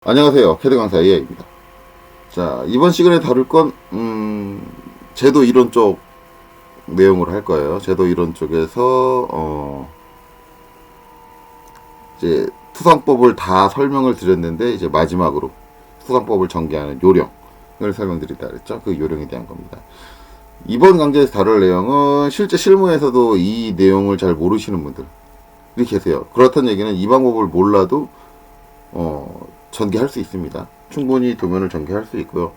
안녕하세요. 캐드 강사 AI입니다. 자, 이번 시간에 다룰 건, 제도 이론 쪽 내용으로 할 거예요. 제도 이론 쪽에서, 이제 투상법을 다 설명을 드렸는데, 이제 마지막으로 투상법을 전개하는 요령을 설명드리다 그랬죠. 그 요령에 대한 겁니다. 이번 강좌에서 다룰 내용은 실제 실무에서도 이 내용을 잘 모르시는 분들이 계세요. 그렇다는 얘기는 이 방법을 몰라도, 전개할 수 있습니다. 충분히 도면을 전개할 수 있고요.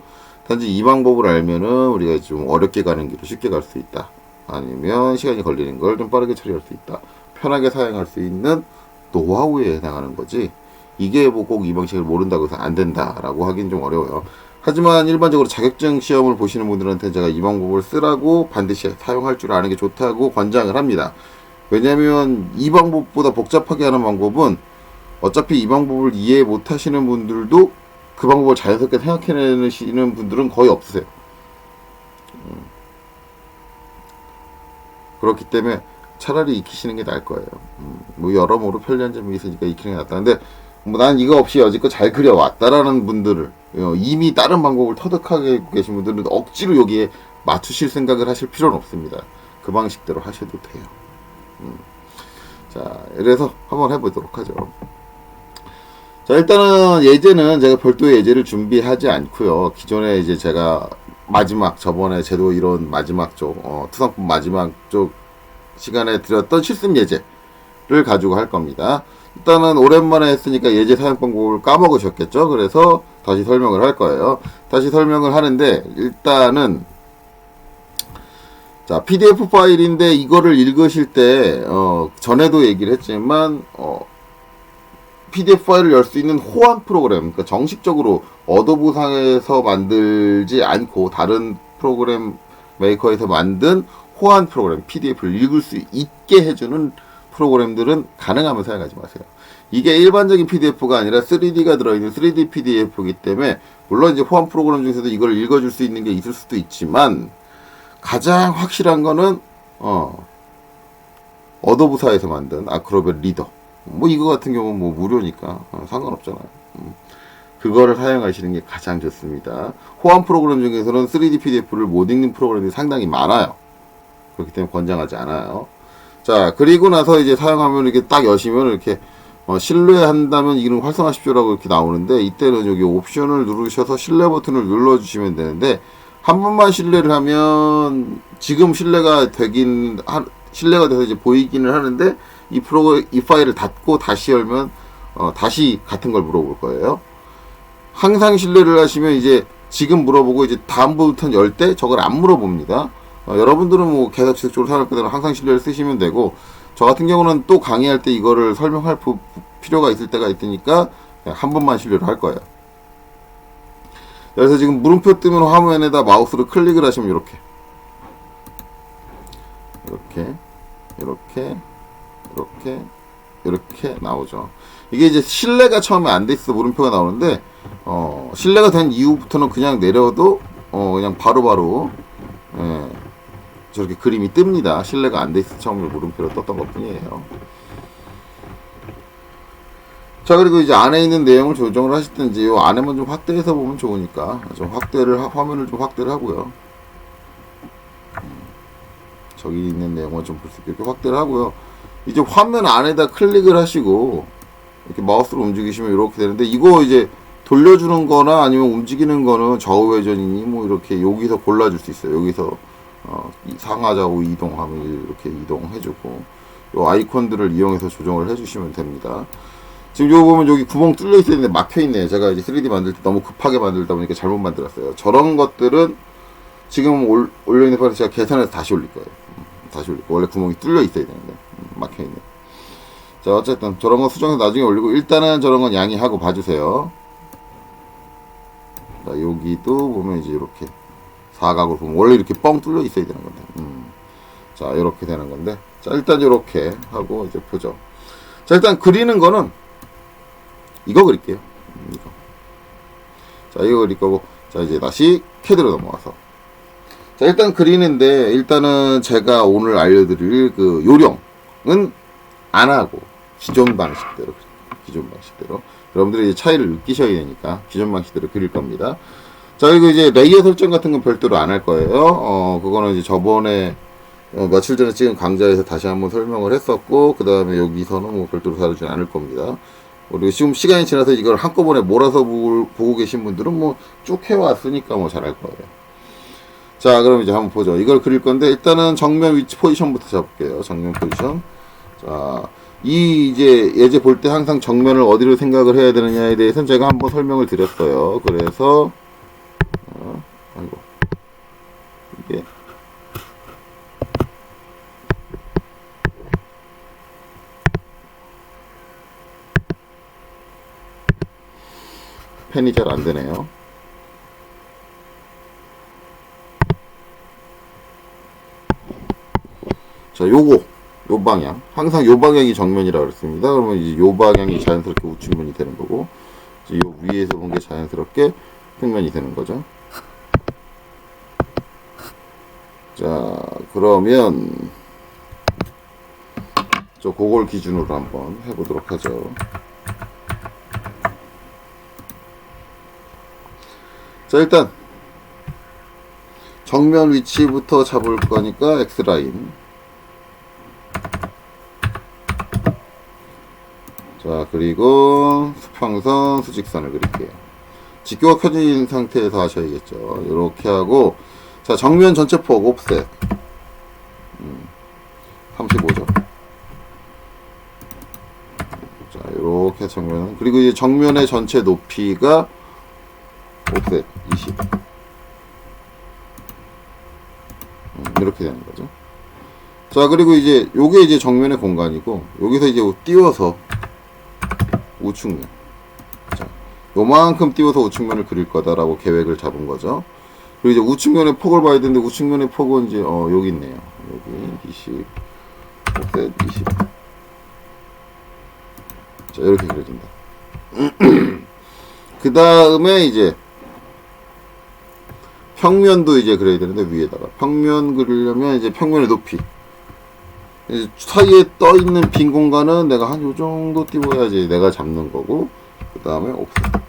단지 이 방법을 알면은 우리가 좀 어렵게 가는 길을 쉽게 갈 수 있다. 아니면 시간이 걸리는 걸 좀 빠르게 처리할 수 있다. 편하게 사용할 수 있는 노하우에 해당하는 거지. 이게 뭐 꼭 이 방식을 모른다고 해서 안 된다라고 하긴 좀 어려워요. 하지만 일반적으로 자격증 시험을 보시는 분들한테 제가 이 방법을 쓰라고 반드시 사용할 줄 아는 게 좋다고 권장을 합니다. 왜냐면 이 방법보다 복잡하게 하는 방법은 어차피 이 방법을 이해 못 하시는 분들도 그 방법을 자연스럽게 생각해내시는 분들은 거의 없으세요. 그렇기 때문에 차라리 익히시는 게 나을 거예요. 뭐 여러모로 편리한 점이 있으니까 익히는 게 낫다. 근데 뭐 난 이거 없이 여지껏 잘 그려왔다라는 분들을 이미 다른 방법을 터득하게 계신 분들은 억지로 여기에 맞추실 생각을 하실 필요는 없습니다. 그 방식대로 하셔도 돼요. 자, 그래서 한번 해보도록 하죠. 자, 일단은 예제는 제가 별도의 예제를 준비하지 않고요. 기존에 이제 제가 마지막 저번에 제도 이론 마지막 쪽 투상법 마지막 쪽 시간에 드렸던 실습 예제를 가지고 할 겁니다. 일단은 오랜만에 했으니까 예제 사용 방법을 까먹으셨겠죠. 그래서 다시 설명을 할 거예요. 다시 설명을 하는데 일단은 자, PDF 파일인데 이거를 읽으실 때 전에도 얘기를 했지만 PDF 파일을 열 수 있는 호환 프로그램, 그러니까 정식적으로 어도브상에서 만들지 않고 다른 프로그램 메이커에서 만든 호환 프로그램, PDF를 읽을 수 있게 해주는 프로그램들은 가능하면 사용하지 마세요. 이게 일반적인 PDF가 아니라 3D가 들어있는 3D PDF이기 때문에 물론 이제 호환 프로그램 중에서도 이걸 읽어줄 수 있는 게 있을 수도 있지만 가장 확실한 거는 어도브사에서 만든 아크로벳 리더. 뭐 이거 같은 경우는 뭐 무료니까 상관없잖아요. 그거를 사용하시는 게 가장 좋습니다. 호환 프로그램 중에서는 3D PDF를 못 읽는 프로그램이 상당히 많아요. 그렇기 때문에 권장하지 않아요. 자, 그리고 나서 이제 사용하면 이렇게 딱 여시면 이렇게 신뢰한다면 이런 활성화십시오라고 이렇게 나오는데 이때는 여기 옵션을 누르셔서 신뢰 버튼을 눌러주시면 되는데 한 번만 신뢰를 하면 지금 신뢰가 돼서 이제 보이기는 하는데 이 파일을 닫고 다시 열면 다시 같은 걸 물어볼 거예요. 항상 신뢰를 하시면 이제 지금 물어보고 이제 다음부터는 열 때 저걸 안 물어봅니다. 여러분들은 뭐 계속 지속적으로 사용할 때는 항상 신뢰를 쓰시면 되고 저 같은 경우는 또 강의할 때 이거를 설명할 필요가 있을 때가 있으니까 한 번만 신뢰를 할 거예요. 그래서 지금 물음표 뜨면 화면에다 마우스로 클릭을 하시면 이렇게 나오죠. 이게 이제 신뢰가 처음에 안 돼 있어 물음표가 나오는데 신뢰가 된 이후부터는 그냥 내려도 그냥 바로바로 저렇게 그림이 뜹니다. 신뢰가 안 돼 있어 처음에 물음표로 떴던 것 뿐이에요. 자, 그리고 이제 안에 있는 내용을 조정을 하시든지 요 안에만 좀 확대해서 보면 좋으니까 좀 화면을 좀 확대를 하고요. 저기 있는 내용을 좀 볼 수 있게 이렇게 확대를 하고요. 이제 화면 안에다 클릭을 하시고 이렇게 마우스로 움직이시면 이렇게 되는데 이거 이제 돌려주는 거나 아니면 움직이는 거는 좌우 회전이니 뭐 이렇게 여기서 골라줄 수 있어요. 여기서 상하좌우 이동하면 이렇게 이동해주고 요 아이콘들을 이용해서 조정을 해주시면 됩니다. 지금 이거 보면 여기 구멍 뚫려 있어야 되는데 막혀 있네요. 제가 이제 3D 만들 때 너무 급하게 만들다 보니까 잘못 만들었어요. 저런 것들은 지금 올려있는 파일을 제가 계산해서 다시 올릴 거예요. 다시 올릴 거예요. 원래 구멍이 뚫려 있어야 되는데 막혀 있네. 자, 어쨌든 저런 거 수정해서 나중에 올리고 일단은 저런 건 양해하고 봐주세요. 자, 여기도 보면 이제 이렇게 사각으로 보면 원래 이렇게 뻥 뚫려 있어야 되는 건데. 자, 이렇게 되는 건데. 자, 일단 이렇게 하고 이제 보죠. 자, 일단 그리는 거는 이거 그릴게요. 이거. 자, 이거 그릴 거고. 자, 이제 다시 캐드로 넘어와서. 자, 일단 그리는데, 일단은 제가 오늘 알려드릴 그 요령은 안 하고, 기존 방식대로 여러분들이 이제 차이를 느끼셔야 되니까 기존 방식대로 그릴 겁니다. 자, 그리고 이제 레이어 설정 같은 건 별도로 안 할 거예요. 그거는 이제 저번에 며칠 전에 찍은 강좌에서 다시 한번 설명을 했었고, 그 다음에 여기서는 뭐 별도로 다루지 않을 겁니다. 그리고 지금 시간이 지나서 이걸 한꺼번에 몰아서 보고 계신 분들은 뭐 쭉 해왔으니까 뭐 잘할 거예요. 자, 그럼 이제 한번 보죠. 이걸 그릴 건데, 일단은 정면 위치 포지션부터 잡을게요. 정면 포지션. 자, 이제 예제 볼 때 항상 정면을 어디로 생각을 해야 되느냐에 대해서는 제가 한번 설명을 드렸어요. 그래서, 아이고. 이게. 펜이 잘 안 되네요. 자, 요 방향. 항상 요 방향이 정면이라고 그랬습니다. 그러면 이제 요 방향이 자연스럽게 우측면이 되는 거고, 이제 요 위에서 본 게 자연스럽게 평면이 되는 거죠. 자, 그러면, 그걸 기준으로 한번 해보도록 하죠. 자, 일단, 정면 위치부터 잡을 거니까 X라인. 자, 그리고 수평선, 수직선을 그릴게요. 직교가 켜진 상태에서 하셔야겠죠. 이렇게 하고, 자, 정면 전체 폭 옵셋 35죠. 자, 이렇게 정면, 그리고 이제 정면의 전체 높이가 옵셋 20. 이렇게 되는 거죠. 자, 그리고 이제 요게 이제 정면의 공간이고, 여기서 이제 띄워서 우측면. 자, 요만큼 띄워서 우측면을 그릴 거다라고 계획을 잡은 거죠. 그리고 이제 우측면의 폭을 봐야 되는데, 우측면의 폭은 이제, 여기 있네요. 여기 20, 옵셋 20. 자, 이렇게 그려진다. 그 다음에 이제, 평면도 이제 그려야 되는데, 위에다가. 평면 그리려면 이제 평면의 높이. 이제 사이에 떠 있는 빈 공간은 내가 한 요 정도 띄워야지 내가 잡는 거고, 그 다음에 옵셋.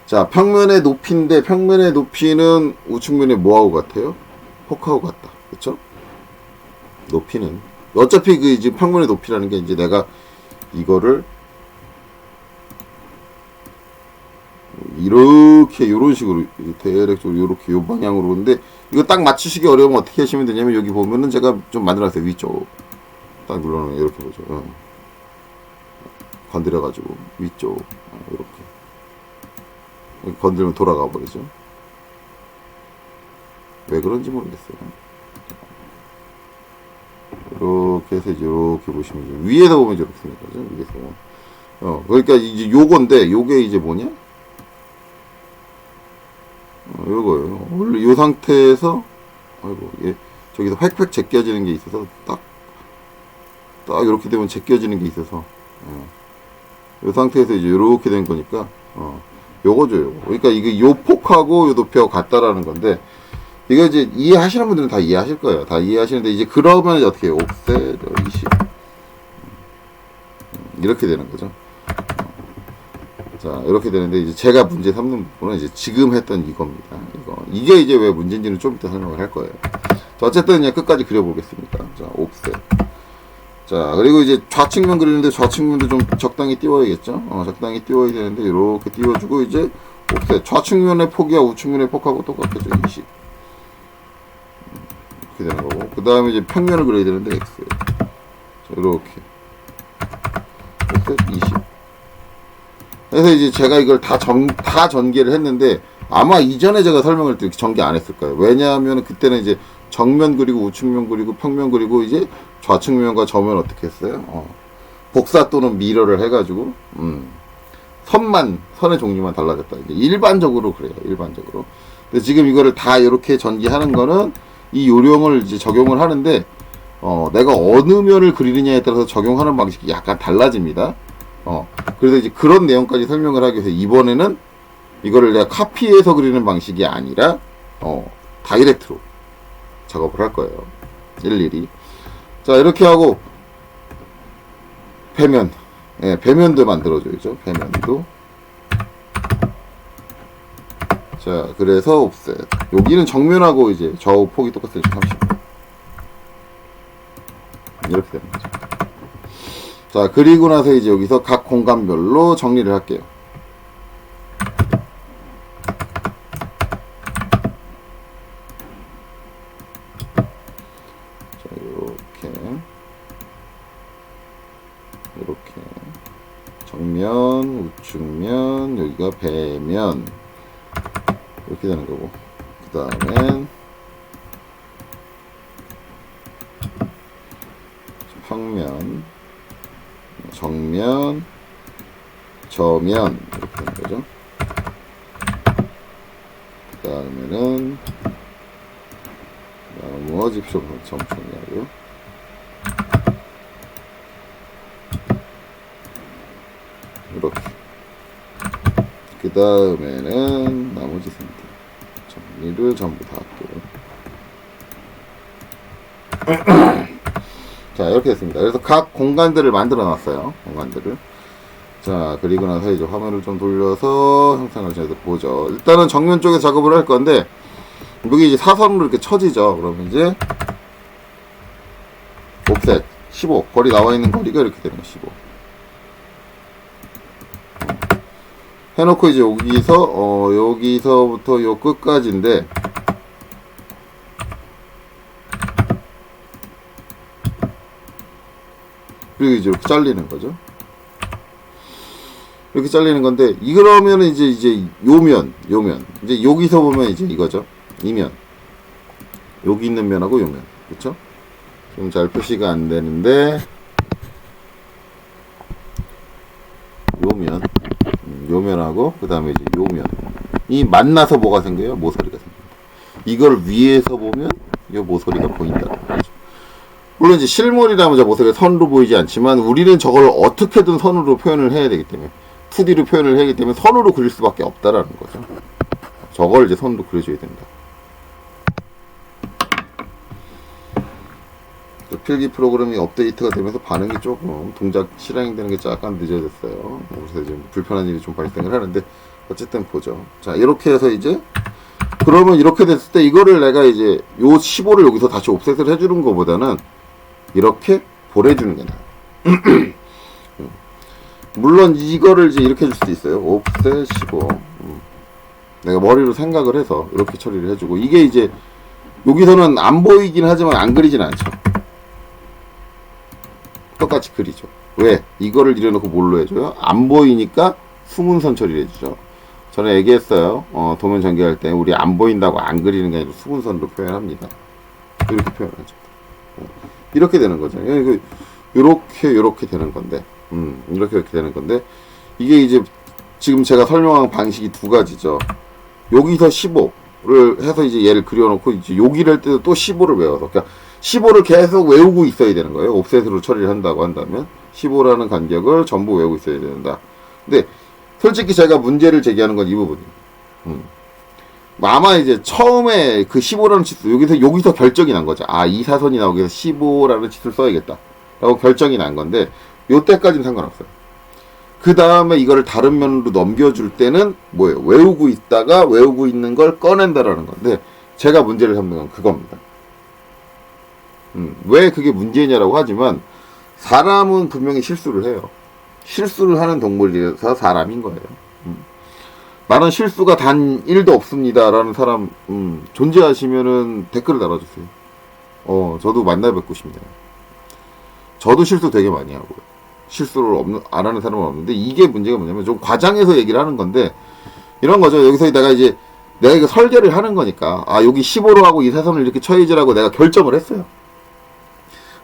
자, 평면의 높이인데, 평면의 높이는 우측면에 뭐하고 같아요? 폭하고 같다. 그쵸? 높이는. 어차피 그 이제 평면의 높이라는 게 이제 내가 이거를 이렇게 요런 식으로 대략적으로 요렇게 요 방향으로 오는데, 이거 딱 맞추시기 어려우면 어떻게 하시면 되냐면, 여기 보면은 제가 좀 만들어놨어요. 위쪽 딱 눌러놓으면 이렇게 보죠. 건드려가지고 위쪽 이렇게 건드리면 돌아가 버리죠. 왜 그런지 모르겠어요. 이렇게 해서 이제 이렇게 보시면, 위에서 보면 이렇게 생긴 거죠. 위에서. 그러니까 이제 요건데, 요게 이제 뭐냐? 요거예요. 원래 요 상태에서, 아이고, 저기서 획획 제껴지는 게 있어서, 딱 이렇게 되면 제껴지는 게 있어서, 요 상태에서 이제 요렇게 된 거니까, 요거죠, 요거. 그러니까 이게 요 폭하고 요 높이하고 같다라는 건데, 이거 이제 이해하시는 분들은 다 이해하실 거예요. 다 이해하시는데, 이제 그러면 어떻게 해요? 옵셋 20. 이렇게 되는 거죠. 자, 이렇게 되는데, 이제 제가 문제 삼는 부분은 이제 지금 했던 이겁니다. 이게 이제 왜 문제인지는 좀 이따 설명을 할 거예요. 자, 어쨌든 그냥 끝까지 그려보겠습니다. 자, 옵셋. 자, 그리고 이제 좌측면 그리는데, 좌측면도 좀 적당히 띄워야겠죠? 적당히 띄워야 되는데, 이렇게 띄워주고, 이제 옵셋. 좌측면의 폭이야 우측면의 폭하고 똑같겠죠? 20. 이렇게 되는 거고. 그 다음에 이제 평면을 그려야 되는데, X. 자, 이렇게. 옵셋 20. 그래서 이제 제가 이걸 다 전개를 했는데, 아마 이전에 제가 설명을 이렇게 전개 안 했을 거예요. 왜냐하면 그때는 이제 정면 그리고 우측면 그리고 평면 그리고 이제 좌측면과 저면 어떻게 했어요? 복사 또는 미러를 해가지고, 선의 종류만 달라졌다. 이제 일반적으로 그래요. 일반적으로. 근데 지금 이거를 다 이렇게 전개하는 거는 이 요령을 이제 적용을 하는데, 내가 어느 면을 그리느냐에 따라서 적용하는 방식이 약간 달라집니다. 그래서 이제 그런 내용까지 설명을 하기 위해서 이번에는 이거를 내가 카피해서 그리는 방식이 아니라, 다이렉트로 작업을 할 거예요. 일일이. 자, 이렇게 하고, 배면. 예, 배면도 만들어줘야죠. 배면도. 자, 그래서 옵셋. 여기는 정면하고 이제 좌우 폭이 똑같으니까 30. 이렇게 되는 거죠. 자, 그리고 나서 이제 여기서 각 공간별로 정리를 할게요. 자, 이렇게 정면, 우측면, 여기가 배면 이렇게 되는 거고, 그 다음엔 평면, 정면, 저면 이렇게 되는 거죠. 그 다음에는 나머지 표현 정리하고요. 이렇게. 그 다음에는 나머지 선들 정리를 전부 다 할게요. 자, 이렇게 됐습니다. 그래서 각 공간들을 만들어 놨어요. 공간들을. 자, 그리고 나서 이제 화면을 좀 돌려서 형상을 저희들 보죠. 일단은 정면 쪽에 작업을 할 건데, 여기 이제 사선으로 이렇게 쳐지죠. 그러면 이제, 옵셋 15. 거리 나와 있는 거리가 이렇게 되는 거, 15. 해놓고 이제 여기서부터 요 끝까지인데, 그리고 이제 이렇게 잘리는 거죠. 이렇게 잘리는 건데, 이러면은 이제 요면. 이제 여기서 보면 이제 이거죠. 이면. 여기 있는 면하고 요면. 그쵸? 좀 잘 표시가 안 되는데, 요면. 요면하고, 그 다음에 이제 요면. 이 만나서 뭐가 생겨요? 모서리가 생깁니다. 이걸 위에서 보면, 이 모서리가 보인다는 거죠. 물론 이제 실물이라면 저 모서리가 선으로 보이지 않지만 우리는 저걸 어떻게든 선으로 표현을 해야 되기 때문에 2D로 표현을 해야 하기 때문에 선으로 그릴 수밖에 없다라는 거죠. 저걸 이제 선으로 그려줘야 된다. 필기 프로그램이 업데이트가 되면서 반응이 조금 동작 실행되는 게 약간 늦어졌어요. 그래서 지금 불편한 일이 좀 발생을 하는데 어쨌든 보죠. 자, 이렇게 해서 이제 그러면 이렇게 됐을 때 이거를 내가 이제 요 15를 여기서 다시 옵셋을 해주는 것보다는 이렇게 보내주는 게 나아요. 물론 이거를 이제 이렇게 해줄 수도 있어요. 옵셋 15. 내가 머리로 생각을 해서 이렇게 처리를 해주고, 이게 이제 여기서는 안 보이긴 하지만 안 그리진 않죠. 똑같이 그리죠. 왜? 이거를 이래놓고 뭘로 해줘요? 안 보이니까 수문선 처리를 해주죠. 전에 얘기했어요. 도면 전개할 때 우리 안 보인다고 안 그리는 게 아니라 수문선으로 표현합니다. 이렇게 표현하죠. 이렇게 되는 거죠. 이렇게 되는 건데, 이렇게 되는 건데, 이게 이제 지금 제가 설명한 방식이 두 가지죠. 여기서 15를 해서 이제 얘를 그려놓고 이제 여기를 할 때도 또 15를 외워서, 그러니까 15를 계속 외우고 있어야 되는 거예요. 옵셋으로 처리를 한다고 한다면 15라는 간격을 전부 외우고 있어야 된다. 근데 솔직히 제가 문제를 제기하는 건 이 부분이에요. 아마 이제 처음에 그 15라는 치수, 여기서 결정이 난 거죠. 아, 이 사선이 나오기 위해서 15라는 치수를 써야겠다 라고 결정이 난 건데, 요때까지는 상관없어요. 그 다음에 이거를 다른 면으로 넘겨줄 때는 뭐예요? 외우고 있다가 외우고 있는 걸 꺼낸다라는 건데, 제가 문제를 삼는 건 그겁니다. 왜 그게 문제냐라고 하지만, 사람은 분명히 실수를 해요. 실수를 하는 동물이라서 사람인 거예요. 나는 실수가 단 1도 없습니다 라는 사람 존재하시면은 댓글을 달아주세요. 저도 만나 뵙고 싶네요. 저도 실수 되게 많이 하고요. 실수를 안 하는 사람은 없는데, 이게 문제가 뭐냐면 좀 과장해서 얘기를 하는 건데, 이런 거죠. 여기서 내가 이거 설계를 하는 거니까, 아, 여기 15로 하고 이 사선을 이렇게 쳐야지라고 내가 결정을 했어요.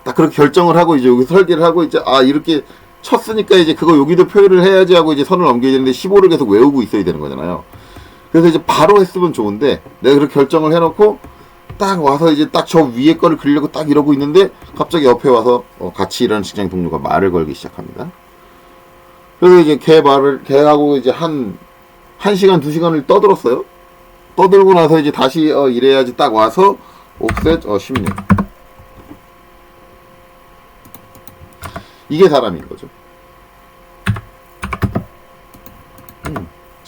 딱 그렇게 결정을 하고 이제 여기 설계를 하고 이제, 아, 이렇게 쳤으니까 이제 그거 여기도 표현을 해야지 하고 이제 선을 넘겨야 되는데 15를 계속 외우고 있어야 되는 거잖아요. 그래서 이제 바로 했으면 좋은데, 내가 그렇게 결정을 해놓고 딱 와서 이제 딱 저 위에 거를 그리려고 딱 이러고 있는데, 갑자기 옆에 와서 같이 일하는 직장 동료가 말을 걸기 시작합니다. 그래서 이제 걔하고 이제 한 시간, 2시간을 떠들었어요. 떠들고 나서 이제 다시 이래야지 딱 와서 옵셋 16. 이게 사람인 거죠.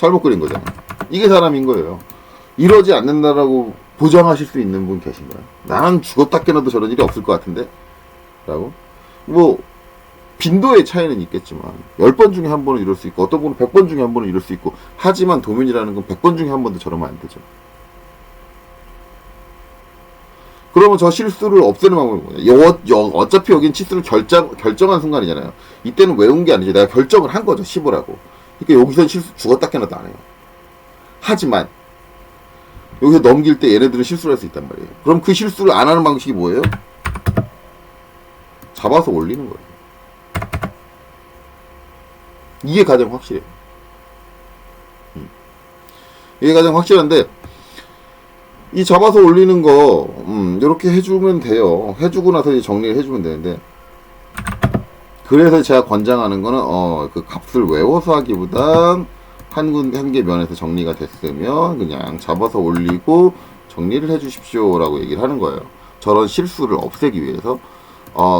잘못 그린 거잖아. 이게 사람인 거예요. 이러지 않는다라고 보장하실 수 있는 분 계신가요? 나는 죽었다 깨어나도 저런 일이 없을 것 같은데? 라고? 뭐, 빈도의 차이는 있겠지만 10번 중에 한 번은 이럴 수 있고 어떤 분은 100번 중에 한 번은 이럴 수 있고 하지만 도면이라는 건 100번 중에 한 번도 저러면 안 되죠. 그러면 저 실수를 없애는 방법이 뭐냐. 어차피 여긴 치수를 결정한 순간이잖아요. 이때는 외운 게 아니지. 내가 결정을 한 거죠. 씹으라고. 그러니까 여기서 실수 죽었다 깨어나도 안 해요. 하지만 여기서 넘길 때 얘네들은 실수를 할 수 있단 말이에요. 그럼 그 실수를 안 하는 방식이 뭐예요? 잡아서 올리는 거예요. 이게 가장 확실해요. 이게 가장 확실한데 이 잡아서 올리는 거 이렇게 해주면 돼요. 해주고 나서 이제 정리를 해주면 되는데 그래서 제가 권장하는 거는 그 값을 외워서 하기보단 한 개 면에서 정리가 됐으면 그냥 잡아서 올리고 정리를 해주십시오 라고 얘기를 하는 거예요. 저런 실수를 없애기 위해서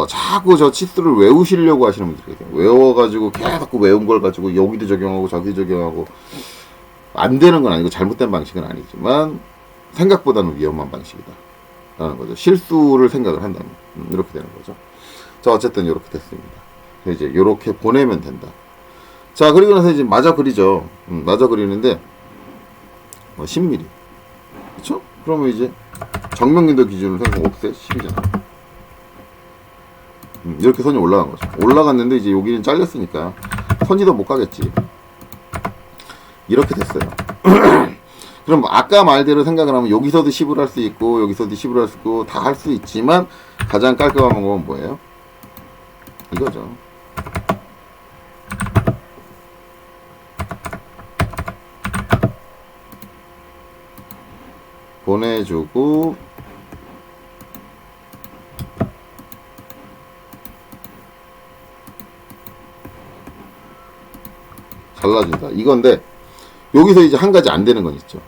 자꾸 저 치수를 외우시려고 하시는 분들이 계세요. 외워가지고 계속 외운 걸 가지고 여기도 적용하고 저기도 적용하고 안 되는 건 아니고 잘못된 방식은 아니지만 생각보다는 위험한 방식이다 라는 거죠. 실수를 생각을 한다면 이렇게 되는 거죠. 자, 어쨌든 이렇게 됐습니다. 이제 이렇게 보내면 된다. 자, 그리고 나서 이제 맞아 그리죠. 맞아 그리는데 10mm 그쵸? 그러면 이제 정면긴도 기준으로 생각하면 옵셋 10이잖아. 이렇게 선이 올라간 거죠. 올라갔는데 이제 여기는 잘렸으니까 선이 더 못 가겠지. 이렇게 됐어요. 그럼 아까 말대로 생각을 하면 여기서도 10을 할 수 있고 여기서도 10을 할 수 있고 다 할 수 있지만 가장 깔끔한 방법은 뭐예요? 이거죠. 보내주고 잘라준다 이건데 여기서 이제 한 가지 안 되는 건 있죠.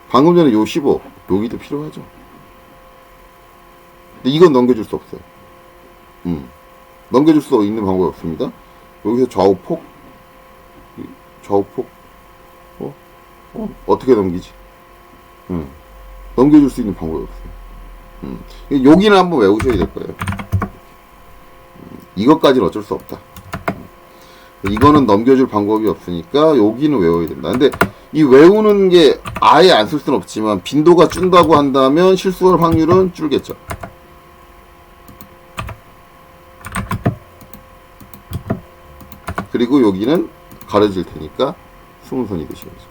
방금 전에 요 15 여기도 필요하죠. 근데 이건 넘겨줄 수 없어요. 넘겨줄 수 있는 방법이 없습니다. 여기서 좌우폭 어떻게 넘기지? 넘겨줄 수 있는 방법이 없어요. 여기는 한번 외우셔야 될 거예요. 이것까지는 어쩔 수 없다. 이거는 넘겨줄 방법이 없으니까 여기는 외워야 된다. 근데 이 외우는 게 아예 안 쓸 수는 없지만 빈도가 준다고 한다면 실수할 확률은 줄겠죠. 그리고 여기는 가려질 테니까 스물선이 되셔야죠.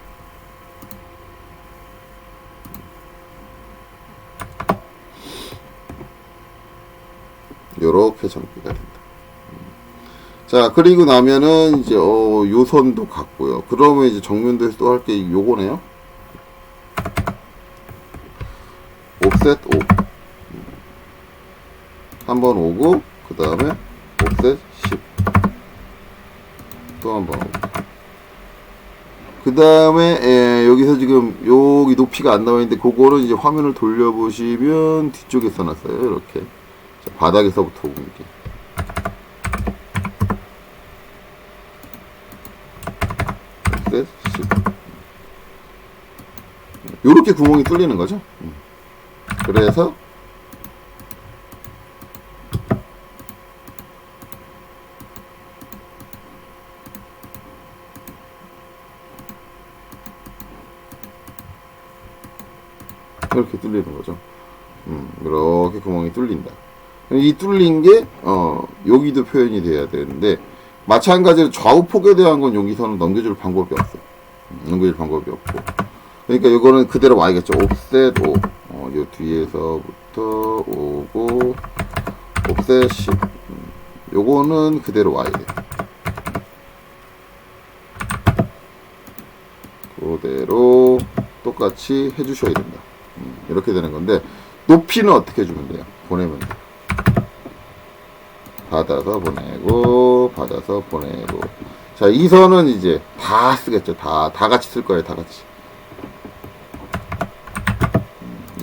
요렇게 전기가 된다. 자, 그리고 나면은 이제 요 선도 같고요. 그러면 이제 정면도에서 또 할 게 요거네요. 옵셋 5. 한번 오고 그 다음에 옵셋 10. 또 한번 오고. 그 다음에 여기서 지금 여기 높이가 안 나와 있는데 그거는 이제 화면을 돌려보시면 뒤쪽에 써놨어요. 이렇게. 자, 바닥에서부터 옮기. 요렇게 구멍이 뚫리는 거죠. 그래서 이렇게 뚫리는 거죠. 이렇게 구멍이 뚫린다. 이 뚫린 게 여기도 표현이 돼야 되는데 마찬가지로 좌우폭에 대한 건 여기서는 넘겨줄 방법이 없어요. 넘겨줄 방법이 없고 그러니까 이거는 그대로 와야겠죠. 옵셋 5 요 뒤에서부터 오고 옵셋 10 요거는 그대로 와야 돼. 그대로 똑같이 해주셔야 된다. 이렇게 되는 건데 높이는 어떻게 해주면 돼요? 보내면 돼요. 받아서 보내고 받아서 보내고. 자, 이 선은 이제 다 쓰겠죠. 다 같이 쓸 거예요. 다 같이.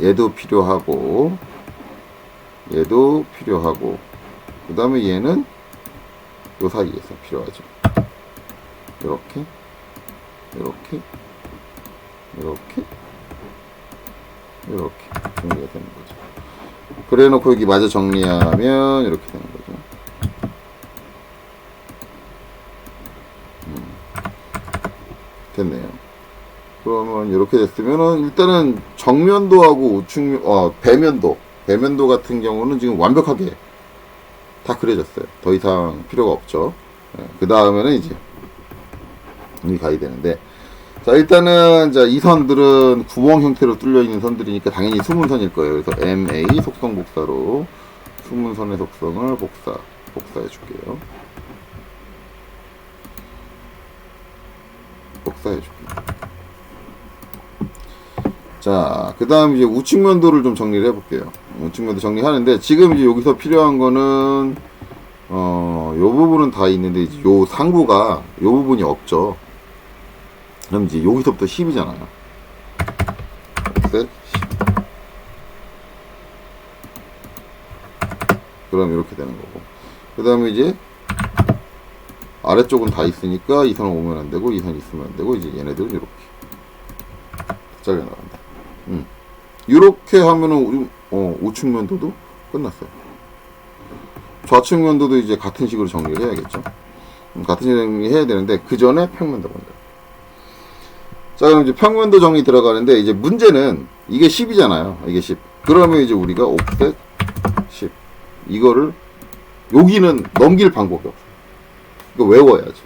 얘도 필요하고 얘도 필요하고 그 다음에 얘는 요 사이에서 필요하죠. 이렇게 이렇게 이렇게 정리가 되는 거죠. 그래 놓고 여기 마저 정리하면 이렇게 되는 거죠. 됐네요. 그러면 이렇게 됐으면은 일단은 정면도하고 배면도 같은 경우는 지금 완벽하게 다 그려졌어요. 더 이상 필요가 없죠. 그 다음에는 이제 여기 가야 되는데, 자 일단은 자 이 선들은 구멍 형태로 뚫려 있는 선들이니까 당연히 수문선일 거예요. 그래서 MA 속성 복사로 수문선의 속성을 복사해 줄게요. 복사해 줄게요. 자, 그 다음 이제 우측면도를 좀 정리를 해볼게요. 우측면도 정리하는데, 지금 이제 여기서 필요한 거는, 요 부분은 다 있는데, 이제 요 상부가, 요 부분이 없죠. 그럼 이제 여기서부터 10이잖아요. 셋, 10. 그럼 이렇게 되는 거고. 그 다음에 이제, 아래쪽은 다 있으니까 이 선은 오면 안 되고, 이 선 있으면 안 되고, 이제 얘네들은 이렇게. 잘려나간다. 이렇게 하면은 우측면도도 끝났어요. 좌측면도도 이제 같은 식으로 정리를 해야겠죠. 같은 식으로 정리해야 되는데 그 전에 평면도 먼저. 자, 그럼 이제 평면도 정리 들어가는데 이제 문제는 이게 10이잖아요. 이게 10. 그러면 이제 우리가 옵셋 10 이거를 여기는 넘길 방법이 없어요. 이거 외워야죠.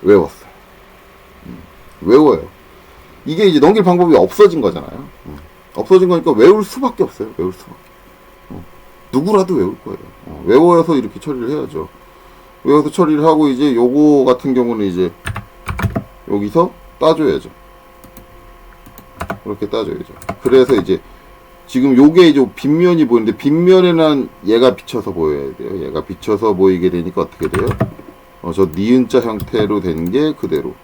외웠어요. 외워요. 이게 이제 넘길 방법이 없어진 거잖아요. 없어진 거니까 외울 수밖에 없어요. 외울 수밖에. 누구라도 외울 거예요. 외워서 이렇게 처리를 해야죠. 외워서 처리를 하고 이제 요거 같은 경우는 이제 여기서 따줘야죠. 이렇게 따줘야죠. 그래서 이제 지금 요게 이제 빗면이 보이는데 빗면에는 얘가 비쳐서 보여야 돼요. 얘가 비쳐서 보이게 되니까 어떻게 돼요? 저 니은자 형태로 된 게 그대로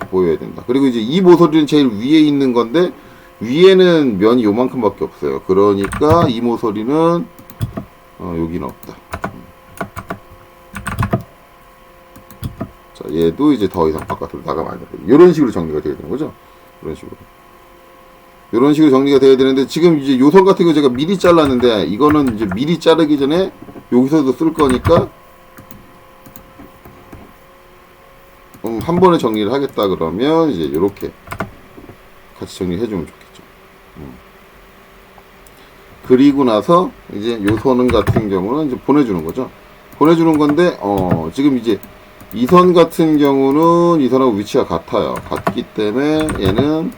보여야 된다. 그리고 이제 이 모서리는 제일 위에 있는 건데 위에는 면이 요만큼밖에 없어요. 그러니까 이 모서리는 여기는 없다. 자, 얘도 이제 더 이상 바깥으로 나가면 안 돼요. 이런 식으로 정리가 되어야 되는 거죠. 이런 식으로 정리가 돼야 되는데 지금 이제 요선 같은 거 제가 미리 잘랐는데 이거는 이제 미리 자르기 전에 여기서도 쓸 거니까 한 번에 정리를 하겠다 그러면 이제 이렇게 같이 정리해 주면 좋겠죠. 그리고 나서 이제 요 선 같은 경우는 이제 보내주는 거죠. 보내주는 건데 지금 이제 이 선 같은 경우는 이 선하고 위치가 같아요. 같기 때문에 얘는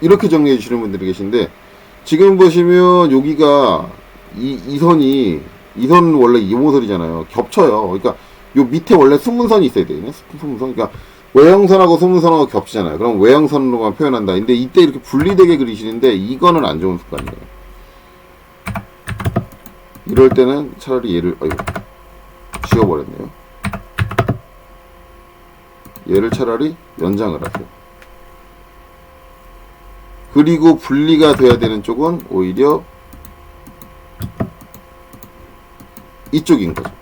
이렇게 정리해 주시는 분들이 계신데 지금 보시면 여기가 이 선은 원래 이 모서리잖아요. 겹쳐요. 그러니까 요 밑에 원래 수문선이 있어야 되거든요. 수문선. 그러니까 외형선하고 수문선하고 겹치잖아요. 그럼 외형선으로만 표현한다. 근데 이때 이렇게 분리되게 그리시는데 이거는 안 좋은 습관이에요. 이럴 때는 차라리 얘를 지워버렸네요. 얘를 차라리 연장을 하세요. 그리고 분리가 돼야 되는 쪽은 오히려 이쪽인 거죠.